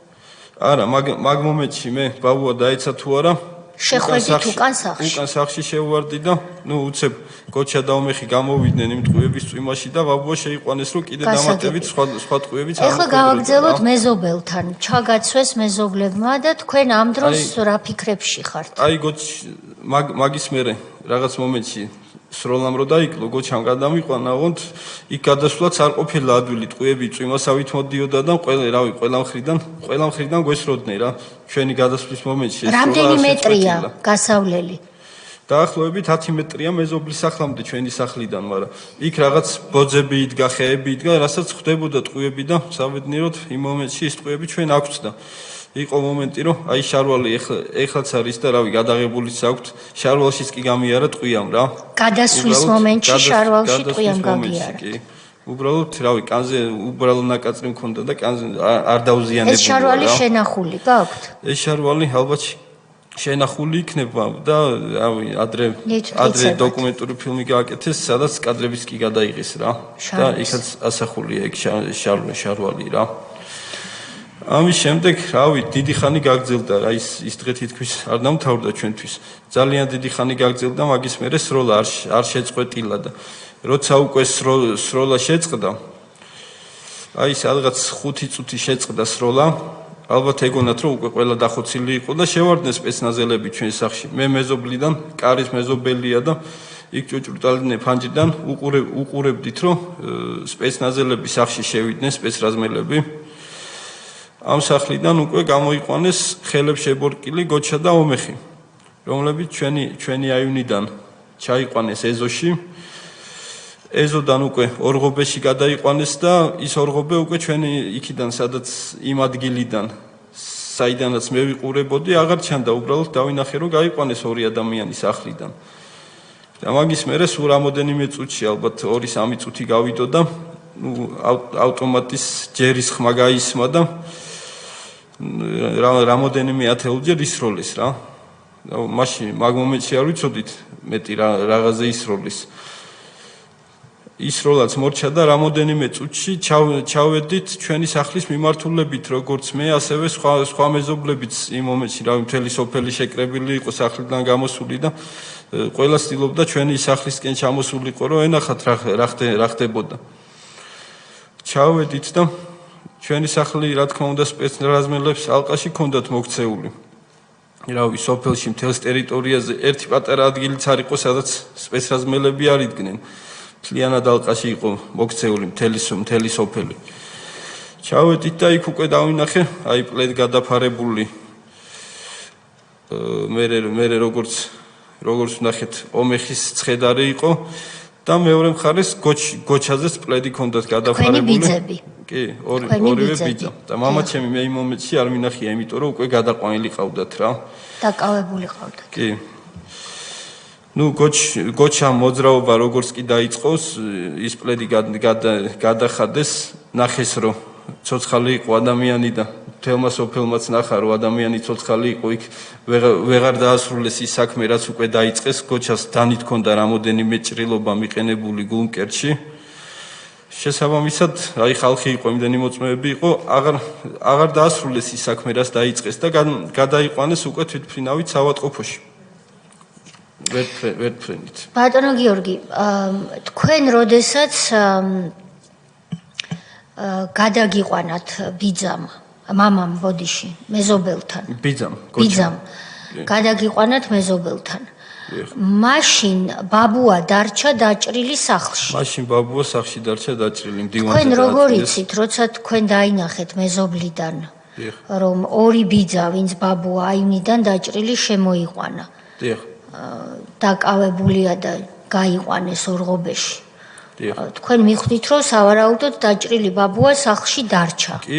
არა, მაგ მომენტში მე ბაბუა დაეცა თუ არა შეხვედით უკან სახში. უკან სახში შევვარდი და ნუ უცებ გოჩა და ომეხი გამოვიდნენ იმ ტყუების წვიმაში და ბაბუა შეიყვანეს რომ კიდე დამატებით სხვა ტყუებიც არ ეხლა გავაგზავნოთ მეზობელთან. ჩაგაცვეს მეზობლებმა და თქვენ ამ დროს რა ფიქრებში ხართ? აი მაგის მერე რაღაც მომენტში სროლამ რო დაიკლო გოჩამ გადამიყვანა, ოღონდ იქ გადასვლაც არ ყოფილა ადვილი, ტყუები წვიმასავით მოდიოდა და ყველა მხრიდან გვესროდნენ რა. ჩვენი გადასვლის მომენტში ეს რამდენი მეტრია გასავლელი? დაახლოებით 10 მეტრია მეზობლის სახლამდე ჩვენი სახლიდან, მაგრამ იქ რაღაც ბოძები იდგა, ხეები იდგა, რასაც ხვდებოდა ტყუები და საბედნიეროდ იმ მომენტში ეს ტყუები ჩვენ აქვთ და იყო მომენტი რომ აი შარვალი ეხლაც არის და რავი გადაღებულიც აქვთ, შარვალშიც კი გამიარა ტყვიამ რა. გადასვლის მომენტში შარვალში ტყვიამ გაგიარა. უბრალოდ რავი კანზე უბრალო ნაკაწრი მქონდა და კანზე არ დაუზიანებულა. ეს შარვალი შენახული გაქვთ? ეს შარვალი ალბათ შენახული იქნება და რავი ადრე დოკუმენტური ფილმი გააკეთეს, სადაც კადრებიც კი გადაიღეს რა. და იქაც ასახულია ეგ შარვალი რა. ამის შემდეგ, რავი, დიდი ხანი გაგრძელდა რა ის დღე თითქმის არ დამთავრდა ჩვენთვის. ძალიან დიდი ხანი გაგრძელდა, მაგის მერე სროლა არ შეწყვეტილა და როცა უკვე სროლა შეწყდა, აი სადღაც 5 წუთი შეწყდა სროლა, ალბათ ეგონათ რომ უკვე ყველა დახოცილი იყო და შევარდნენ სპეცნაზელები ჩვენ სახში. მე მეზობლიდან, კარის მეზობელია და იქ ჭუჭურტალიძე ფანჯიდან უყურებდით რომ სპეცნაზელები სახში შევიდნენ, სპეცრაზმელები. ამ სახლიდან უკვე გამოიყვანეს ხელებს შებორკილი გოჩა და ომეხი, რომლებიც ჩვენი აივნიდან ჩაიყვანეს ეზოში. ეზოდან უკვე ორღობეში გადაიყვანეს და ის ორღობე უკვე ჩვენი იქიდან, სადაც იმ ადგილიდან, საიდანაც მე ვიყურებოდი, აღარ ჩანდა, უბრალოდ დავინახე რომ გაიყვანეს ორი ადამიანი სახლიდან. და მაგის მერე სულ რამოდენიმე წუთში ალბათ 2-3 წუთი გავიდო და ავტომატის ჯერის ხმა გაისმა და რამოდენიმე ათეულჯერ ისროლეს რა. მაშინ მაგ მომენტში არ ვიცოდით მეტი რაღაცა ისროლის. ისროლაც მორჩა და რამოდენიმე წუთში ჩავედით ჩვენი სახლის მიმართულებით, როგორც მე, ასევე სხვა მეზობლებიც იმ მომენტში, რავი, მთელი სოფელი შეკრებილი იყო სახლიდან გამოსული და ყველა ცდილობდა ჩვენი სახლისკენ ჩამოსულიყო, რომ ენახათ რა ხდებოდა. ჩავედით და ჩვენი სახლი, რა თქმა უნდა, სპეცრაზმელებს ალყაში ჰქონდათ მოქცეული. რავი, სოფელში მთელს ტერიტორიაზე ერთი პატარა ადგილიც არ იყო, სადაც სპეცრაზმელები არ იდგნენ. მთლიანად ალყაში იყო მოქცეული მთელი სოფელი. ჩავედით და იქ უკვე დავინახე, აი პლედ გადაფარებული. მე როგორც ვნახეთ, ომეხის ცხედარი იყო და მეორე მხარეს გოჩაზეც პლედი ჰქონდათ გადაფარებული. კი, ორივე ბიძა. და მამაჩემი მე იმ მომენტში არ მინახია, იმიტომ რომ უკვე გადაყვანილი ყავდათ რა. დაკავებული ყავდათ. კი. გოჩა მოძრაობა როგორც კი დაიწყოს, ის პლედი გადახადეს, ნახეს რომ ცოცხალი იყო ადამიანი და თელმა სოფელმაც ნახა რომ ადამიანი ცოცხალი იყო, იქ ვეღარ დაასრულეს ის საქმე, რაც უკვე დაიწყეს. გოჩას დანით ჰქონდა რამოდენიმე ჭრილობა მიყენებული გულმკერდში. შესაბამისად, აი ხალხი იყო, იმდენი მოწმეები იყო, აღარ დაასრულეს ის საქმე, რაც დაიწყეს და გადაიყვანეს უკვე თვითმფრინავით საავადმყოფოში. ვერტფრენით. ბატონო გიორგი, თქვენ როდესაც გადაგიყვანათ ბიძამ, მამამ ბოდიში, მეზობელთან. ბიძამ. გადაგიყვანათ მეზობელთან. მაშინ ბაბუა დარჩა დაჭრილი სახლში. მაშინ ბაბუა სახლში დარჩა დაჭრილი მდივანზე. თქვენ როგორ იცით, როცა თქვენ დაინახეთ მეზობლიდან, რომ ორი ბიძა, ვინც ბაბუა აიმნიდან დაჭრილი შემოიყვანა. დიახ. დაკავებულია და გაიყვანეს ორღობეში. თქვენ მიხვდით, რომ სავარაუდოდ დაჭრილი ბაბუა სახლში დარჩა. კი,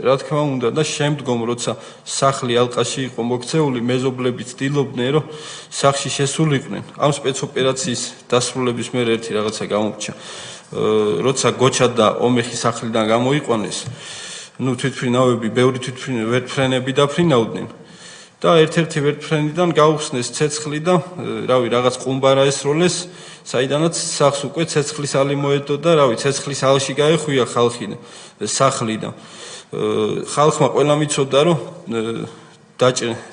რა თქმა უნდა და შემდგომ როცა სახლი ალყაში იყო მოქცეული, მეზობლები ცდილობდნენ, რომ სახლში შესულიყვნენ. ამ სპეცოპერაციის დასრულების მერე ერთი რაღაცა გამომრჩა. როცა გოჩა და ომეხი სახლიდან გამოიყვანეს, თვითმფრინავები, ბევრი ვერტფრენები დაფრინავდნენ. და ერთ-ერთი ვერტფრენიდან გაუხსნეს ცეცხლი და რავი რაღაც ყუმბარა ესროლეს, საიდანაც სახლს უკვე ცეცხლის ალი მოედო და რავი ცეცხლის ალში გაეხვია ხალხი სახლი და ხალხმა ყველა მიცოდა რომ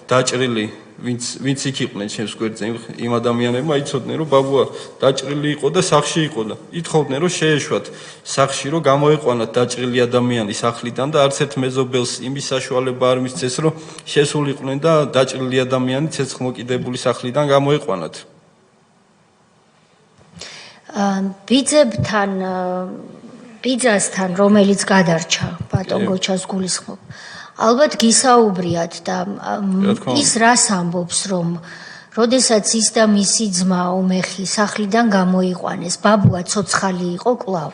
დაჭრილი ვინც იქ იყვნენ ჩემს გვერდზე იმ ადამიანებმა იცოდნენ რომ ბაბუა დაჭრილი იყო და სახლში იყო და ითხოვდნენ რომ შეეშვათ სახლში რომ გამოეყვანათ დაჭრილი ადამიანი სახლიდან და არც ერთ მეზობელს იმის საშუალება არ მისცეს რომ შესულიყვნენ და დაჭრილი ადამიანი ცეცხლმოკიდებული სახლიდან გამოეყვანათ. ბიძასთან რომელიც გადარჩა ბატონ გოჩას გულისხმობ ალბათ გისაუბრიათ და ის რას ამბობს რომ როდესაც ის და მისი ძმა ომეხი სახლიდან გამოიყვანეს ბაბუა ცოცხალი იყო კვლავ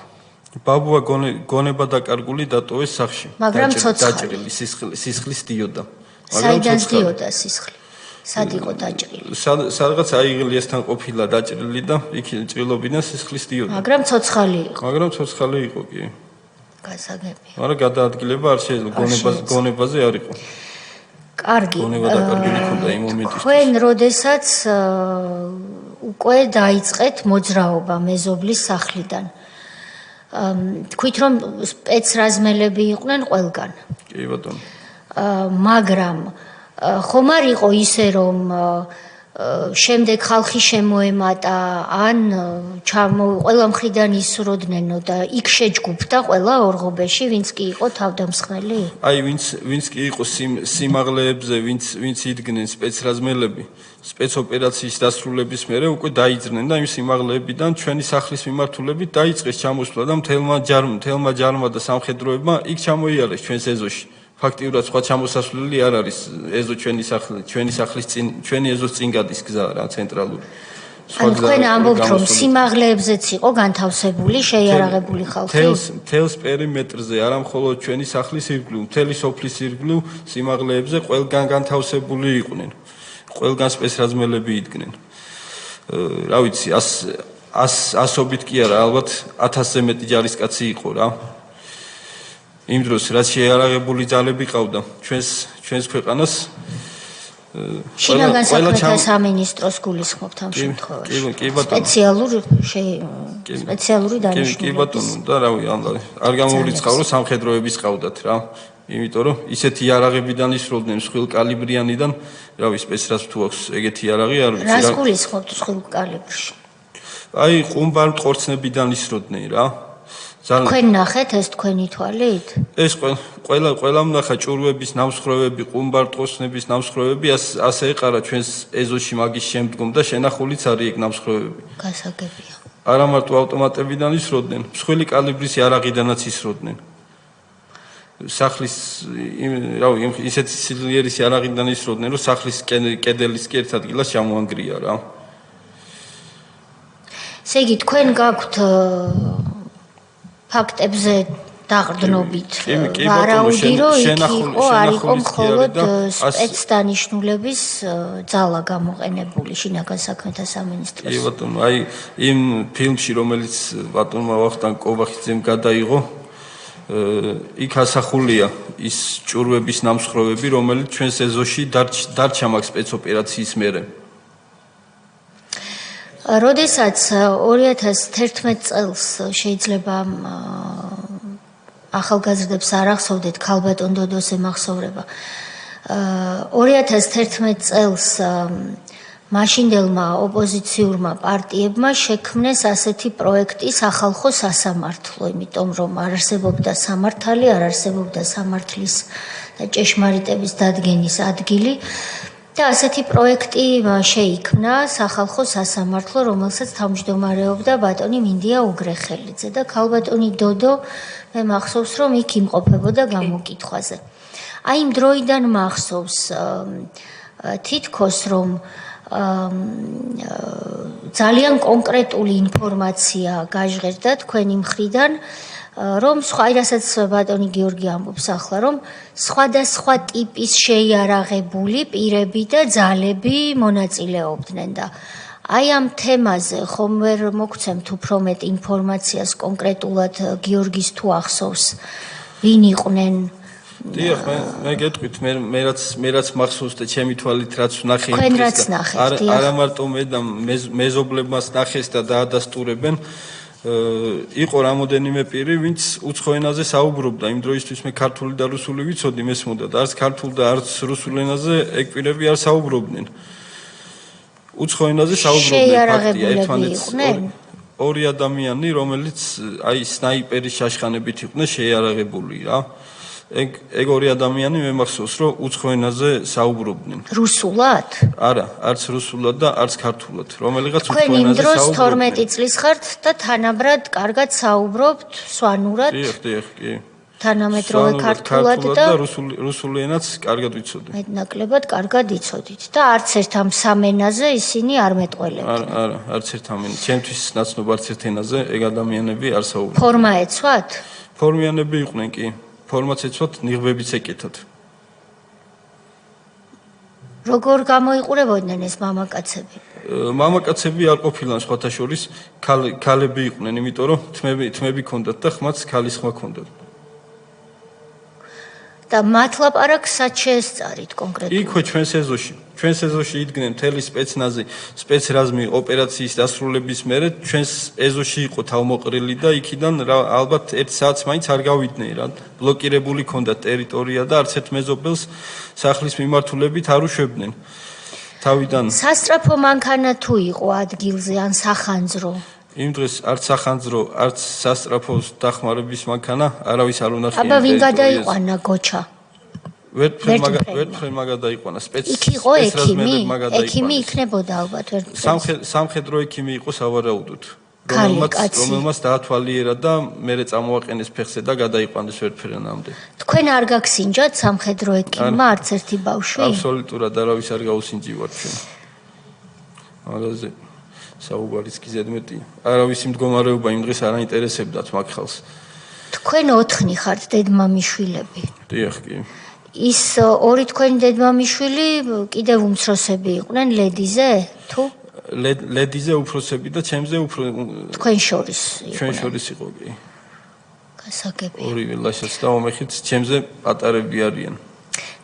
ბაბუა გონება დაკარგული დატოვეს სახლში მაგრამ ცოცხალი სისხლის დიოდა საიდან დიოდა სისხლი სად იყო დაჭრილი სადღაც აიღლიესთან ყოფილა დაჭრილი და იქ ჭრილობიდან სისხლის დიოდა მაგრამ ცოცხალი იყო კი გასაგებია. მაგრამ გადაადგილება არ შეიძლება გონებაზე არ იყო. კარგი. გონება დაკარგული ქონდა იმ მომენტში. თქვენ როდესაც უკვე დაიწყეთ მოძრაობა მეზობლის სახლიდან. თქვით რომ სპეცრაზმელები იყვნენ ყველგან. კი ბატონო. მაგრამ ხომ არ იყო ისე რომ შემდეგ ხალხი შემოემატა ან ყველა მხრიდან ისუროდნენო და იქ შეჯგუფდა ყველა ორღობეში ვინც კი იყო თავდამსხმელი? აი ვინც კი იყო სიმაღლეებზე ვინც იდგნენ სპეცრაზმელები სპეცოპერაციის დასრულების მერე უკვე დაიძრნენ და იმ სიმაღლეებიდან ჩვენი სახლის მიმართულებით დაიწყეს ჩამოსვლა და მთელმა ჯარმა და სამხედროებმა იქ ჩამოიარეს ჩვენს ეზოში. ფაქტიურად სხვა ჩამოსასვლელი არ არის ეზო ჩვენი სახლის წინ ჩვენი ეზოს წინ გადის გზა რა ცენტრალური ან თქვენ ამბობთ რომ სიმაღლეებზეც იყო განთავსებული შეიარაღებული ხალხი მთელს პერიმეტრზე არა მხოლოდ ჩვენი სახლის ირგვლივ მთელი სოფლის ირგვლივ სიმაღლეებზე ყველგან განთავსებული იყვნენ ყველგან სპეცრაზმელები იდგნენ რა ვიცი 100-ობით კი არა ალბათ 1000-ზე მეტი ჯარისკაცი იყო რა იმ დროს რაც შეიარაღებული ძალები ყავდა ჩვენს ქვეყანას შინაგან საქმეთა სამინისტროს გულისხმობთ ამ შემთხვევაში. კი ბატონო. სპეციალური დანიშნულება. კი ბატონო და რავი არ გამოვრიცხავ რომ სამხედროების ყავდათ რა. იმიტომ რომ ისეთი იარაღებიდან ისროდნენ მსხვილ კალიბრიანიდან, რავი სპეცრას თუ აქვს ეგეთი იარაღი არ ვიცი რა. რას გულისხმობთ მსხვილ კალიბრში? აი ყუმბარ-მტყორცნებიდან ისროდნენ რა. თქვენ ნახეთ ეს თქვენი თვალით? ეს ყველა ნახა ჭურვების ნამსხვრევები, ყუმბარ-მტყორცნების ნამსხვრევები ასე ეყარა ჩვენს ეზოში მაგის შემდგომ და შენახულიც არის ეგ ნამსხვრევები. გასაგებია. არა მარტო ავტომატებიდან ისროდნენ, მსხვილი კალიბრის იარაღიდანაც ისროდნენ. სახლის რავი ისეთი სიძლიერის იარაღიდან ისროდნენ, რომ სახლის კედელის კი ერთ ადგილას ჩამოანგრია რა. ესე იგი თქვენ გაქვთ ფაქტებზე დაყრდნობით ვარაუდი რომ არ იყო მხოლოდ სპეცდანიშნულების ძალა გამოყენებული შინაგან საქმეთა სამინისტროს. კი ბატონო, აი იმ ფილმში რომელიც ბატონმა ვახტანგ კობახიძემ გადაიღო იქ ასახულია ის ჭურვების ნამსხვრევები რომელიც ჩვენს ეზოში დარჩა მაგ სპეცოპერაციის მერე. როდესაც 2011 წელს შეიძლება ახალგაზრდებს არ ახსოვდეთ ქალბატონ დოდოს ემახსოვრება 2011 წელს მაშინდელმა ოპოზიციურმა პარტიებმა შექმნეს ასეთი პროექტი სახალხო სასამართლო, იმიტომ რომ არ არსებობდა სამართალი, არ არსებობდა სამართლის და ჭეშმარიტების დადგენის ადგილი. და ასეთი პროექტი შეიქმნა სახალხო სასამართლო, რომელსაც თავმჯდომარეობდა ბატონი მინდია უგრეხელიძე და ქალბატონი დოდო მე მახსოვს რომ იქ იმყოფებოდა გამოკითხვაზე. აი იმ დროიდან მახსოვს თითქოს რომ ძალიან კონკრეტული ინფორმაცია გაჟღერდა თქვენი მხრიდან რომ სხვა რასაც ბატონი გიორგი ამბობს ახლა რომ სხვადასხვა ტიპის შეიარაღებული პირები და ძალები მონაწილეობდნენ და აი ამ თემაზე ხომ ვერ მოგცემთ უფრო მეტ ინფორმაციას კონკრეტულად გიორგის თუ ახსოვს ვინ იყვნენ დიახ მე გეტყვით მე რაც მახსოვს და ჩემი თვალით რაც ვნახე არა მარტო მე და მეზობლებმაც ნახეს და დაადასტურებენ იყო რამოდენიმე პირი, ვინც უცხო ენაზე საუბრობდა. იმ დროისთვის მე ქართული და რუსული ვიცოდი, მესმოდა და არც ქართულ და არც რუსულ ენაზე ეგ პირები არ საუბრობდნენ. უცხო ენაზე საუბრობდნენ ფაქტია ერთმანეთს. ორი ადამიანი, რომელიც აი სნაიპერის შაშხანებით იყვნენ შეიარაღებული რა. ეგ ორი ადამიანი მე მახსოვს რომ უცხო ენაზე საუბრობდნენ. რუსულად? არა, არც რუსულად და არც ქართულად. რომელიღაც უცხო ენაზე საუბრობდნენ. თქვენ იმ დროს 12 წლის ხართ და თანაბრად კარგად საუბრობთ სვანურად? დიახ, კი. თანამედროვე ქართულად და რუსული ენაც კარგად ვიცოდი. მეტნაკლებად კარგად იცოდით და არც ერთ ამ სამ ენაზე ისინი არ მეტყველებდნენ. არა, არც ერთ ამ ენაზე. ჩემთვის ნაცნობ არც ერთ ენაზე ეგ ადამიანები არ საუბრობდნენ. ფორმა ეცვათ? ფორმიანები იყვნენ კი. ფორმაც ეცვათ, ნიღბებიც ეკეთათ. როგორ გამოიყურებოდნენ ეს მამაკაცები? მამაკაცები არ ყოფილან სხვათა შორის, ქალები იყვნენ, იმიტომ რომ თმები ქონდათ და ხმაც ქალის ხმა ქონდათ. და მათ ლაპარაკს სად შეესწარით კონკრეტულად? იქვე ჩვენს ეზოში იდგნენ მთელი სპეცრაზმი ოპერაციის დასრულების მერე ჩვენს ეზოში იყო თავმოყრილი და იქიდან ალბათ 1 საათს მაინც არ გავიდნენ რა. ბლოკირებული ქონდა ტერიტორია და არც ერთ მეზობელს სახლის მიმართულებით არ უშვებდნენ. თავიდან სასტრაფო მანქანა თუ იყო ადგილზე ან სახანძრო? იმ დღეს არც სახანძრო, არც სასტრაფოს დახმარების მანქანა არავის არ უნახია. აბა ვინ გადაიყვანა გოჩა? ვერტფრენ მაგადაიყვანა იქ იყო ექიმი იქნებოდა ალბათ ვერტფრენ. სამხედრო ექიმი იყო სავარაუდოდ. რომელმაც დაათვალიერა და მერე წამოაყენეს ფეხზე და გადაიყვანეს ვერტფრენამდე. თქვენ არ გაგსინჯათ სამხედრო ექიმმა არც ერთი ბავშვი? აბსოლუტურად არავის არ გაუსინჯივართ ჩვენ. მაგაზე საუბარიც კი ზედმეტი. არავის მდგომარეობა იმ დღეს არ აინტერესებდათ მაგ ხალხს. თქვენ 4 ხართ დედმამიშვილები. დიახ, კი. ის ორი თქვენი დედმამიშვილი კიდევ უმცროსები იყვნენ ლედიზე თუ? ლედიზე უფროსები და ჩემზე უფრო თქვენ შორის ჩვენ შორის იყო კი. გასაგებია. ორივე ლაშაც და ომეხიც ჩემზე პატარები არიან.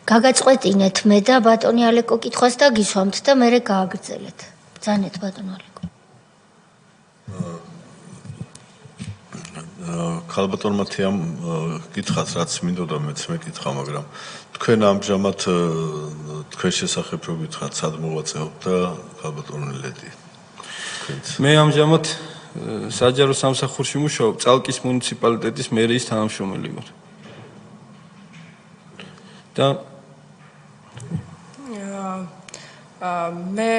გაგაწყვეტინეთ მე და ბატონი ალეკო კითხვას და გისვამთ და მე გააგრძელეთ. ბრძანეთ ბატონ ალეკო. ქალბატონ მათიამ კითხავს რაც მინდოდა მეც მეკითხა, მაგრამ თქვენ ამჟამად თქვენ შესახებ რო გითხრათ, სად მოვაწეობთ და ქალბატონი ლედი. მე ამჟამად საჯარო სამსახურში მუშაობ, წალკის მუნიციპალიტეტის მერიის თანამშრომელი ვარ. და მე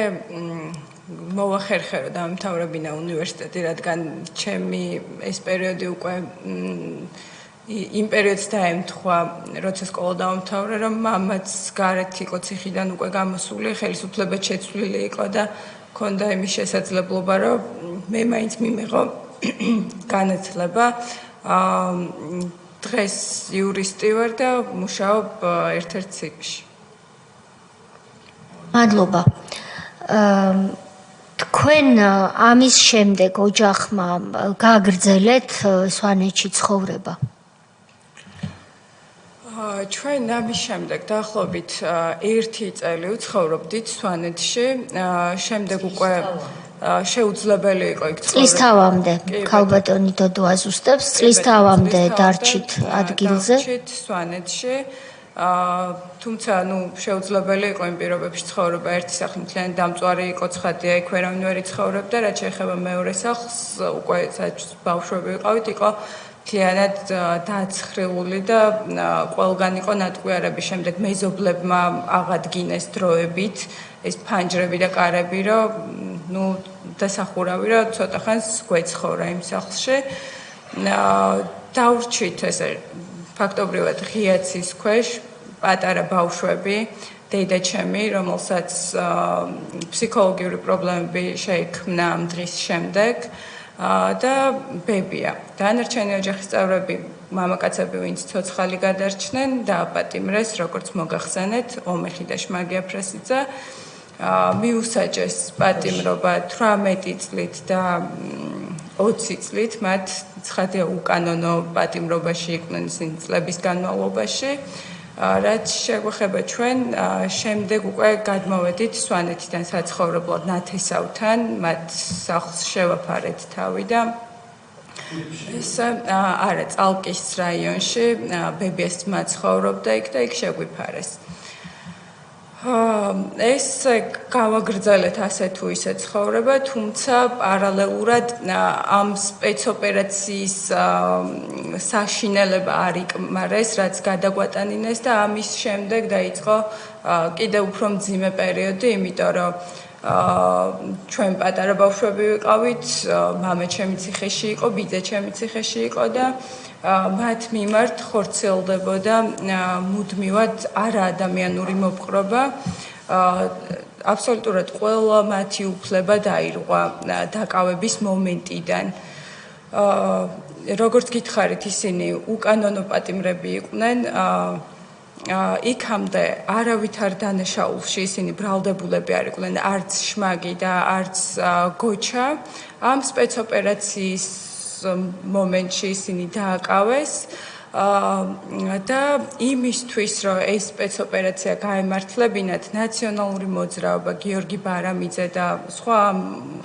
მოვახერხე რომ დამთავრებინა უნივერსიტეტი, რადგან ჩემი ეს პერიოდი უკვე იმ პერიოდს დაემთხვა, როცა სკოლა დავამთავრე, რომ მამაც გარეთ იყო ციხიდან უკვე გამოსული, ხელისუფლება შეცვლილი იყო და მქონდა იმის შესაძლებლობა, რომ მე მაინც მიმეღო განათლება. დღეს იურისტი ვარ და მუშაობ ერთ-ერთ ციკლში. მადლობა. თქვენ ამის შემდეგ ოჯახმა გააგრძელეთ სვანეთში ცხოვრება? ჩვენ ამის შემდეგ დაახლოებით 1 წელი ვცხოვრობდით სვანეთში. შემდეგ უკვე შეუძლებელი იყო იქ ცხოვრება. წლისთავამდე ქალბატონი დოდო აზუსტებს, წლისთავამდე დარჩით ადგილზე. დარჩით სვანეთში. თუმცა შეუძლებელი იყო იმ პირობებში ცხოვრება. ერთი სახლი მთლიანი დამწვარი იყო, ცხადია, იქ ვერავინ ვერ იცხოვრებდა. რაც შეეხება მეორე სახლს, უკვე ბავშვები ვიყავით, იყო მთლიანად დაცხრილული და ყველგან იყო ნატყვიარები. შემდეგ მეზობლებმა აღადგინეს დროებით ეს ფანჯრები და კარები, რომ დასახურავი, რომ ცოტა ხანს გვეცხოვრა იმ სახლში. დავრჩით ესე ფაქტობრივად ღიაცის ქვეშ პატარა ბავშვები, დედა ჩემი, რომელსაც ფსიქოლოგიური პრობლემები შეიქმნა ამ დღის შემდეგ და ბებია. დანარჩენი ოჯახის წევრები, მამაკაცები, ვინც ცოცხალი გადარჩნენ, დააპატიმრეს, როგორც მოგახსენეთ, ომეხი და შმაგია ფრესიძე. მიუსაჯეს პატიმრობა 18 წლით და 20 წლით, მათ ცხადია უკანონო პატიმრობაში იყვნენ ისინი წლების განმავლობაში. რაც შეგვეხება ჩვენ, შემდეგ უკვე გადმოვედით სვანეთიდან საცხოვრებლად ნათესავთან, მათ სახლს შევაფარეთ თავი და ეს არა, წალკის რაიონში, ბებიას ძმა ცხოვრობდა იქ და იქ შეგვიფარეს. ეს გავაგრძელეთ ასე თუ ისე ცხოვრება, თუმცა პარალელურად ამ სპეცოპერაციის საშინელება არ იკმარეს, რაც გადაგვატანინეს და ამის შემდეგ დაიწყო კიდევ უფრო მძიმე პერიოდი, იმიტომ რომ ჩვენ პატარა ბავშვები ვიყავით, მამა ჩემი ციხეში იყო, ბიძა ჩემი ციხეში იყო და მათ მიმართ ხორციელდებოდა მუდმივად არაადამიანური მოპყრობა. აბსოლუტურად ყველა მათი უფლება დაირღვა დაკავების მომენტიდან. როგორც გითხარით, ისინი უკანონო პატიმრები იყვნენ. იქამდე არავით არ დანაშაულში ისინი ბრალდებულები არ იყვნენ, არც შმაგი და არც გოჩა. ამ სპეცოპერაციის მომენტში ისინი დააკავეს და იმისთვის, რომ ეს სპეცოპერაცია გაემართლებინათ, ნაციონალური მოძრაობა, გიორგი ბარამიძე და სხვა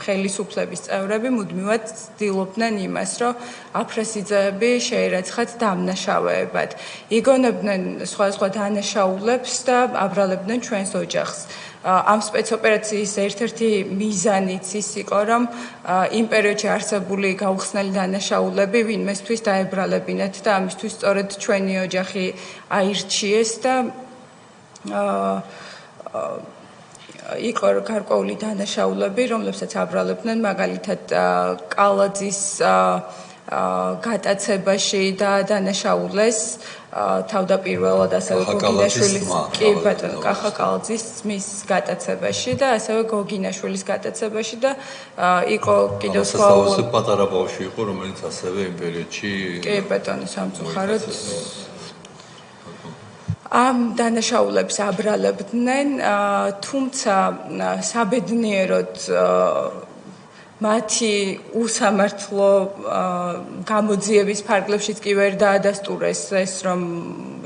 ხელისუფლების წევრები მუდმივად ცდილობდნენ იმას, რომ აფრესიძეები შეერაცხათ დამნაშავეებად. იგონებდნენ სხვა დანაშაულებს და აბრალებდნენ ჩვენს ოჯახს. ამ სპეცოპერაციის ერთ-ერთი მიზანიც ის იყო, რომ იმ პერიოდში არსებული გაუხსნელი დანაშაულები ვინმესთვის დაებრალებინათ და ამისთვის სწორედ ჩვენი ოჯახი აირჩიეს და იყო გარკვეული დანაშაულები, რომლებსაც აბრალებდნენ, მაგალითად კალაძის გატაცებაში და დანაშაულეს თავდაპირველად ასევე გოგინაშვილის კი ბატონო კახა კალაძის ძმის გატაცებაში და ასევე გოგინაშვილის გატაცებაში და იყო კიდევ სხვა პატარა ბავშვი იყო, რომელიც ასევე იმ პერიოდში კი ბატონო სამწუხაროდ ამ დანაშაულებს აბრალებდნენ, თუმცა საბედნიეროდ მათი უსამართლო გამოძიების ფარგლებშიც კი ვერ დაადასტურეს ეს, რომ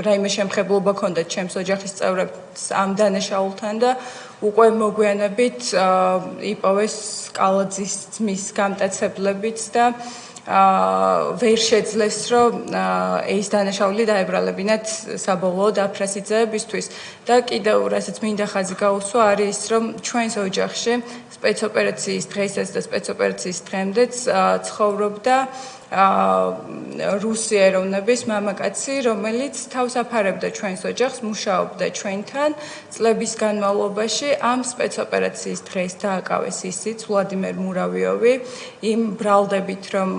რაიმე შემხებლობა ჰქონდათ ჩემს ოჯახის წევრებს ამ დანაშაულთან და უკვე მოგვიანებით იპოვეს კალაძის ძმის გამტაცებლებით და ვერ შეძლეს, რომ ეს დანაშაული დაებრალებინათ საბოლოოდ აფრასიძეებისთვის და კიდევ რასაც მინდა ხაზი გაუსვა არის ის, რომ ჩვენს ოჯახში სპეცოპერაციის დღესაც და სპეცოპერაციის დღემდეც ცხოვრობდა რუსი ეროვნების მამაკაცი, რომელიც თავს აფარებდა ჩვენს ოჯახს, მუშაობდა ჩვენთან წლების განმავლობაში. ამ სპეცოპერაციის დღეს დააკავეს ისიც ვლადიმერ მურავიოვი იმ ბრალდებით, რომ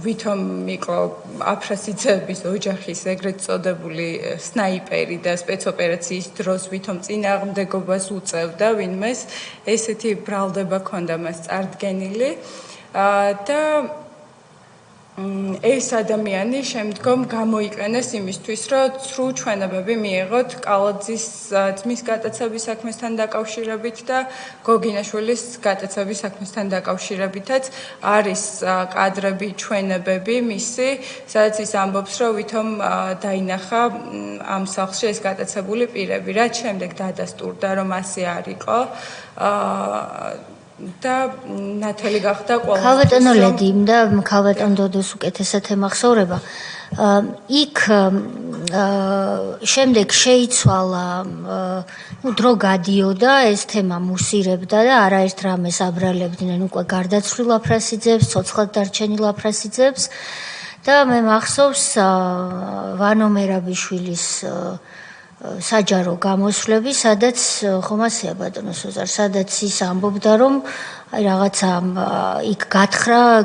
ვითომ იყო აფრასიძეების ოჯახის ეგრეთ წოდებული სნაიპერი და სპეცოპერაციის დროს ვითომ წინააღმდეგობას უწევდა ვინმეს, ესეთი ბრალდება ჰქონდა მას წარდგენილი. და ეს ადამიანი შემდგომ გამოიყენეს იმისთვის, რომ ცრუ ჩვენებები მიეღოთ კალაძის ძმის გატაცების საქმესთან დაკავშირებით და გოგინაშვილის გატაცების საქმესთან დაკავშირებითაც არის კადრები, ჩვენებები მისი, სადაც ის ამბობს, რომ ვითომ დაინახა ამ სახლში ეს გატაცებული პირები, რაც შემდეგ დადასტურდა, რომ ასე არ იყო. და ნათელი გახდა ყოველთვის. ქალბატონო ლედიმ და ქალბატონ დოდოს უკეთესად ემახსოვრება. იქ შემდეგ შეიცვალა, დრო გადიოდა, ეს თემა მუსირებდა და არაერთ რამეს აბრალებდნენ უკვე გარდაცვლილ აფრასიძეებს, ცოცხლად დარჩენილ აფრასიძეებს და მე მახსოვს ვანო მერაბიშვილის საჯარო გამოსვლები, სადაც ხომ ასეა ბატონო სოზარ, სადაც ის ამბობდა, რომ აი რაღაცა იქ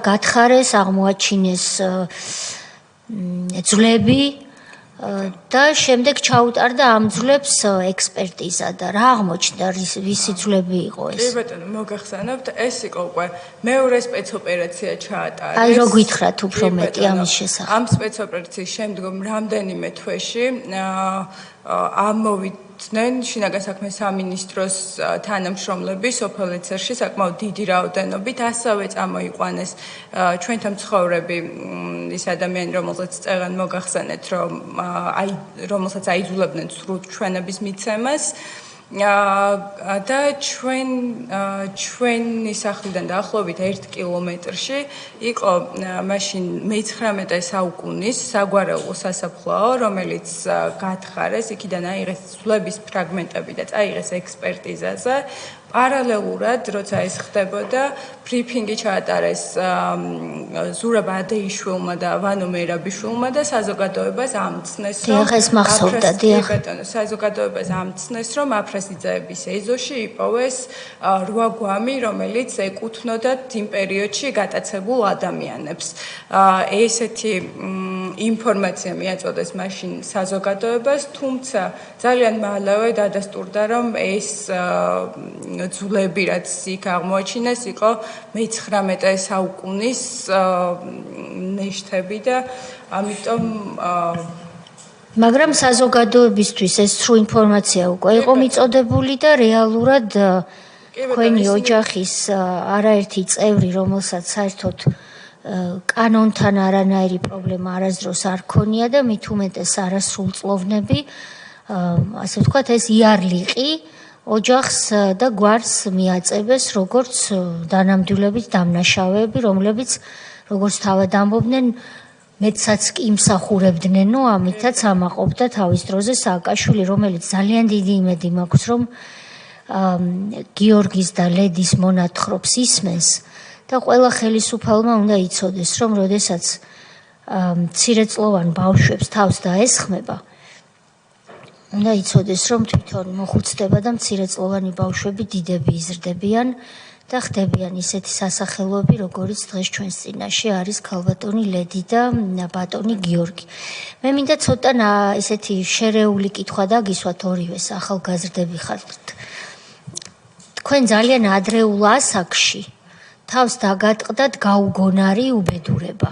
გათხარეს, აღმოაჩინეს ძვლები და შემდეგ ჩაუტარდა ამ ძვლებს ექსპერტიზა და რა აღმოჩნდა, ვისი ძვლები იყო ეს? კი ბატონო, მოგახსენებთ, ეს იყო უკვე მეორე სპეცოპერაცია ჩაატარეს. აი რო გითხრათ უფრო მეტი ამის შესახებ. ამ სპეცოპერაციის შემდგომ რამდენიმე თვეში ამოვიდნენ შინაგან საქმეთა სამინისტროს თანამშრომლები სოფელ ეთერში საკმაოდ დიდი რაოდენობით, ასევე წამოიყვანეს ჩვენთან მცხოვრები ის ადამიანი, რომელსაც წეგან მოგახსენეთ, რომ რომელსაც აიძულებდნენ სრულ ჩვენების მიცემას. და ჩვენი სახლიდან დაახლოებით 1 კილომეტრში იყო მაშინ მე-19 საუკუნის საგვარეულო სასაფლაო, რომელიც გათხარეს, იქიდან აიღეს ძვლების ფრაგმენტები და წაიღეს ექსპერტიზაზე. პარალელურად, როცა ეს ხდებოდა, ბრიფინგი ჩაატარეს ზურაბ ადეიშვილმა და ვანო მერაბიშვილმა და საზოგადოებას ამცნეს, რომ საზოგადოებას ამცნეს, რომ აფრასიძეების ეზოში იპოვეს 8 გვამი, რომელიც ეკუთვნოდათ იმ პერიოდში გატაცებულ ადამიანებს. ესეთი ინფორმაცია მიაწოდეს მაშინ საზოგადოებას, თუმცა ძალიან მალევე დადასტურდა, რომ ეს ძვლები, რაც იქ აღმოაჩინეს, იყო მე-19 საუკუნის ნეშთები და ამიტომ მაგრამ საზოგადოებისთვის ეს სრულ ინფორმაცია უკვე იყო მიწოდებული და რეალურად თქვენი ოჯახის არაერთი წევრი, რომელსაც საერთოდ კანონთან არანაირი პრობლემა არასდროს არ ქონია და მით უმეტეს არასრულწლოვნები, ასე ვთქვათ, ეს იარლიყი ოჯახს და გვარს მიაწებეს როგორც დანამდვილებით დამნაშავეები, რომლებიც როგორც თავად ამბობდნენ, მეცაც კი იმსახურებდნენო, ამითაც ამაყობდა თავის დროზე სააკაშვილი, რომელიც ძალიან დიდი იმედი მაქვს, რომ გიორგის და ლედის მონათხრობს ისმენს და ყველა ხელისუფალმა უნდა იცოდეს, რომ როდესაც მცირეწლოვან ბავშვებს თავს დაესხმება, უნდა იცოდეს, რომ თვითონ მოხუცდება და მცირეწლოვანი ბავშვები დიდები იზრდებიან და ხდებიან ისეთი სასახელოები, როგორიც დღეს ჩვენს წინაშე არის ქალბატონი ლედი და ბატონი გიორგი. მე მინდა ცოტა ესეთი შერეული კითხვა დაგისვათ ორივეს, ახალგაზრდები ხართ. თქვენ ძალიან ადრეულ ასაკში თავს დაგატყდათ გაუგონარი უბედურება.